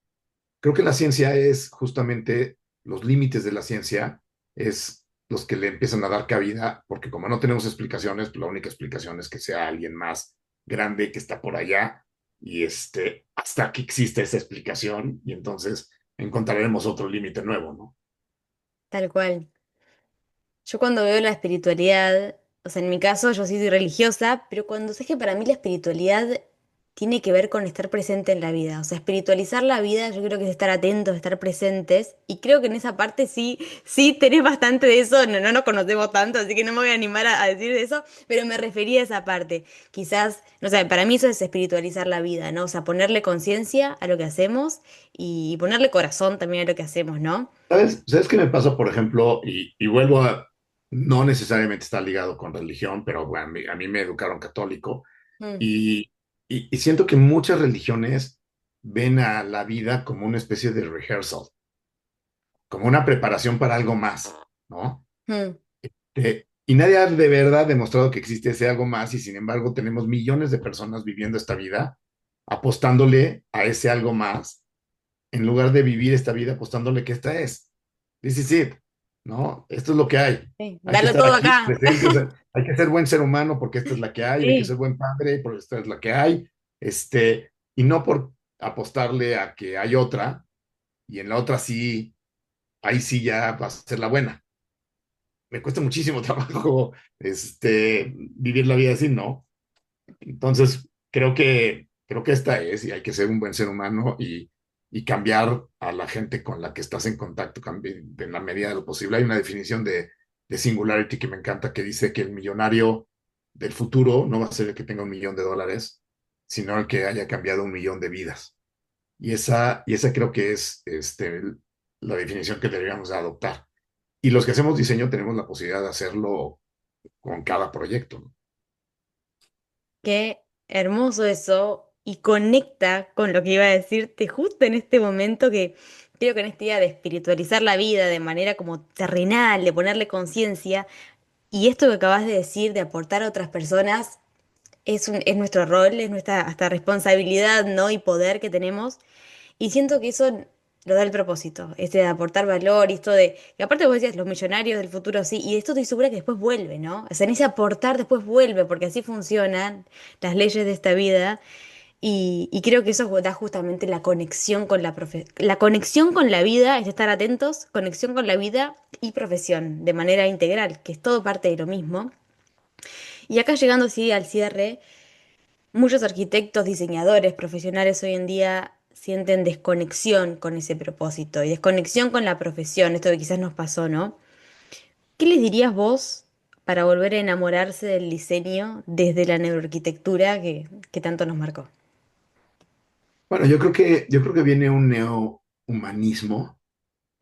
la ciencia es justamente los límites de la ciencia, es los que le empiezan a dar cabida, porque como no tenemos explicaciones, pues la única explicación es que sea alguien más grande que está por allá, y hasta que existe esa explicación, y entonces encontraremos otro límite nuevo, ¿no? Tal cual. Yo cuando veo la espiritualidad, o sea, en mi caso yo sí soy religiosa, pero cuando sé que para mí la espiritualidad tiene que ver con estar presente en la vida, o sea, espiritualizar la vida yo creo que es estar atentos, estar presentes, y creo que en esa parte sí, sí tenés bastante de eso, no nos conocemos tanto, así que no me voy a animar a decir de eso, pero me refería a esa parte. Quizás, no sé, para mí eso es espiritualizar la vida, ¿no? O sea, ponerle conciencia a lo que hacemos y ponerle corazón también a lo que hacemos, ¿no? ¿Sabes qué me pasa, por ejemplo? Y vuelvo a, no necesariamente está ligado con religión, pero bueno, a mí me educaron católico Mm, y, y siento que muchas religiones ven a la vida como una especie de rehearsal, como una preparación para algo más, ¿no? mm, Y nadie ha de verdad demostrado que existe ese algo más y sin embargo tenemos millones de personas viviendo esta vida apostándole a ese algo más en lugar de vivir esta vida apostándole que esta es. This is it, ¿no? Esto es lo que hay. sí, Hay que darlo estar todo aquí acá. presentes, hay que ser buen ser humano porque esta es la que hay, hay que Sí. ser buen padre porque esta es la que hay, y no por apostarle a que hay otra y en la otra sí, ahí sí ya va a ser la buena. Me cuesta muchísimo trabajo vivir la vida así, ¿no? Entonces, creo que esta es, y hay que ser un buen ser humano y cambiar a la gente con la que estás en contacto en la medida de lo posible. Hay una definición de singularity que me encanta que dice que el millonario del futuro no va a ser el que tenga $1 millón, sino el que haya cambiado 1 millón de vidas. Y esa creo que es la definición que deberíamos de adoptar. Y los que hacemos diseño tenemos la posibilidad de hacerlo con cada proyecto, ¿no? Qué hermoso eso y conecta con lo que iba a decirte justo en este momento que creo que en esta idea de espiritualizar la vida de manera como terrenal, de ponerle conciencia y esto que acabas de decir de aportar a otras personas es nuestro rol, es nuestra hasta responsabilidad, ¿no? Y poder que tenemos. Y siento que eso lo da el propósito, este de aportar valor y esto de, que aparte vos decías, los millonarios del futuro sí, y esto estoy segura que después vuelve, ¿no? O sea, en ese aportar después vuelve, porque así funcionan las leyes de esta vida. Y creo que eso da justamente la conexión con la conexión con la vida, es estar atentos, conexión con la vida y profesión, de manera integral, que es todo parte de lo mismo. Y acá llegando sí al cierre. Muchos arquitectos, diseñadores, profesionales hoy en día sienten desconexión con ese propósito y desconexión con la profesión, esto que quizás nos pasó, ¿no? ¿Qué les dirías vos para volver a enamorarse del diseño desde la neuroarquitectura que tanto nos marcó? Bueno, yo creo que viene un neohumanismo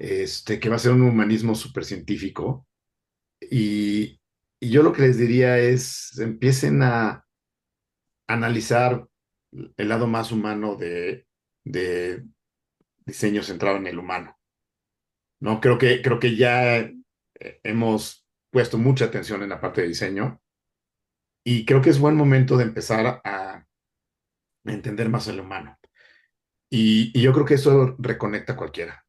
que va a ser un humanismo súper científico. Y, y yo lo que les diría es, empiecen a analizar el lado más humano de diseño centrado en el humano, ¿no? Creo que ya hemos puesto mucha atención en la parte de diseño y creo que es buen momento de empezar a entender más el humano. Y yo creo que eso reconecta a cualquiera.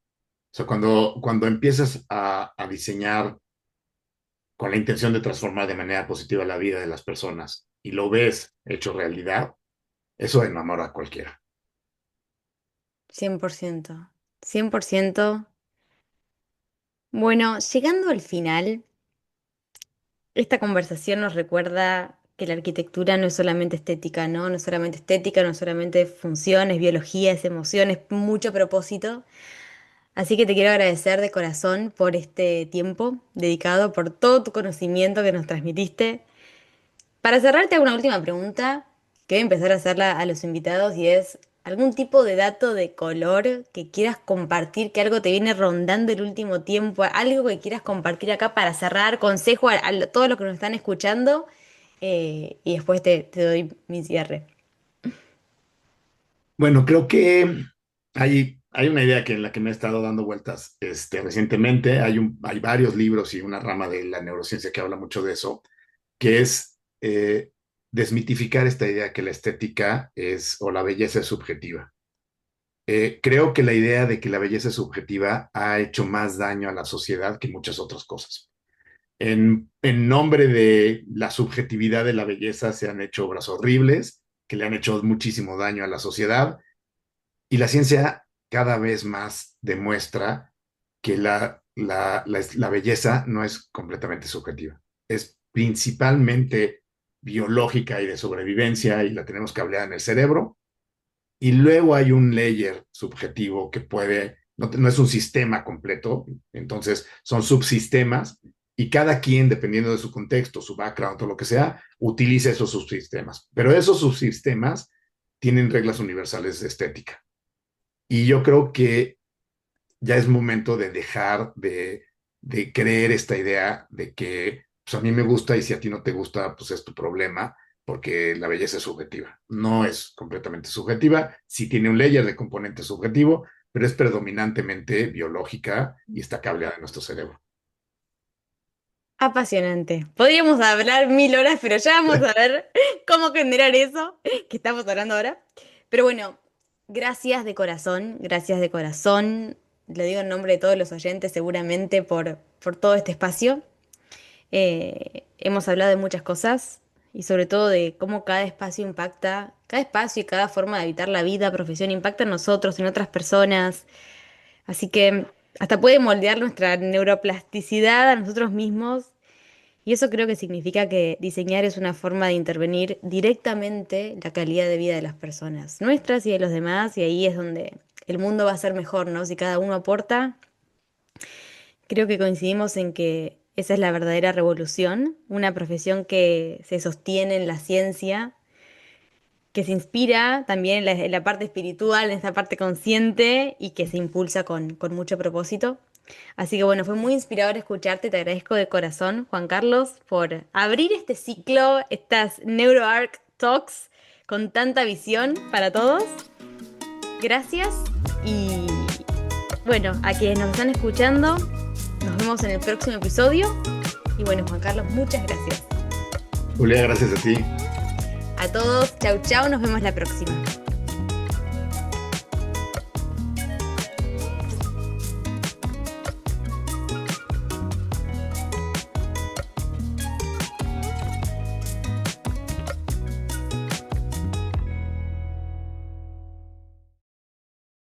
O sea, cuando empiezas a diseñar con la intención de transformar de manera positiva la vida de las personas y lo ves hecho realidad, eso enamora a cualquiera. 100%. 100%. Bueno, llegando al final, esta conversación nos recuerda que la arquitectura no es solamente estética, ¿no? No es solamente estética, no es solamente funciones, biología, es emociones, mucho propósito. Así que te quiero agradecer de corazón por este tiempo dedicado, por todo tu conocimiento que nos transmitiste. Para cerrar, te hago una última pregunta que voy a empezar a hacerla a los invitados y es algún tipo de dato de color que quieras compartir, que algo te viene rondando el último tiempo, algo que quieras compartir acá para cerrar, consejo a todos los que nos están escuchando y después te doy mi cierre. Bueno, creo que hay una idea en la que me he estado dando vueltas recientemente. Hay varios libros y una rama de la neurociencia que habla mucho de eso, que es desmitificar esta idea que la estética es o la belleza es subjetiva. Creo que la idea de que la belleza es subjetiva ha hecho más daño a la sociedad que muchas otras cosas. En nombre de la subjetividad de la belleza se han hecho obras horribles que le han hecho muchísimo daño a la sociedad y la ciencia cada vez más demuestra que la belleza no es completamente subjetiva, es principalmente biológica y de sobrevivencia y la tenemos cableada en el cerebro. Y luego hay un layer subjetivo que no es un sistema completo, entonces son subsistemas y cada quien, dependiendo de su contexto, su background o lo que sea, utiliza esos subsistemas. Pero esos subsistemas tienen reglas universales de estética. Y yo creo que ya es momento de dejar de creer esta idea de que pues a mí me gusta y si a ti no te gusta, pues es tu problema, porque la belleza es subjetiva. No es completamente subjetiva, sí tiene un layer de componente subjetivo, pero es predominantemente biológica y está cableada en nuestro cerebro. Apasionante. Podríamos hablar 1000 horas, pero ya vamos a ver cómo generar eso que estamos hablando ahora. Pero bueno, gracias de corazón, gracias de corazón. Lo digo en nombre de todos los oyentes, seguramente por todo este espacio. Hemos hablado de muchas cosas y sobre todo de cómo cada espacio impacta, cada espacio y cada forma de habitar la vida, profesión impacta en nosotros, en otras personas. Así que hasta puede moldear nuestra neuroplasticidad a nosotros mismos y eso creo que significa que diseñar es una forma de intervenir directamente la calidad de vida de las personas, nuestras y de los demás, y ahí es donde el mundo va a ser mejor, ¿no? Si cada uno aporta, creo que coincidimos en que esa es la verdadera revolución, una profesión que se sostiene en la ciencia, que se inspira también en la parte espiritual, en esa parte consciente y que se impulsa con mucho propósito. Así que bueno, fue muy inspirador escucharte, te agradezco de corazón, Juan Carlos, por abrir este ciclo, estas NeuroArc Talks con tanta visión para todos. Gracias y bueno, a quienes nos están escuchando, nos vemos en el próximo episodio. Y bueno, Juan Carlos, muchas gracias. Julia, gracias a ti. A todos, chau chau, nos vemos la próxima.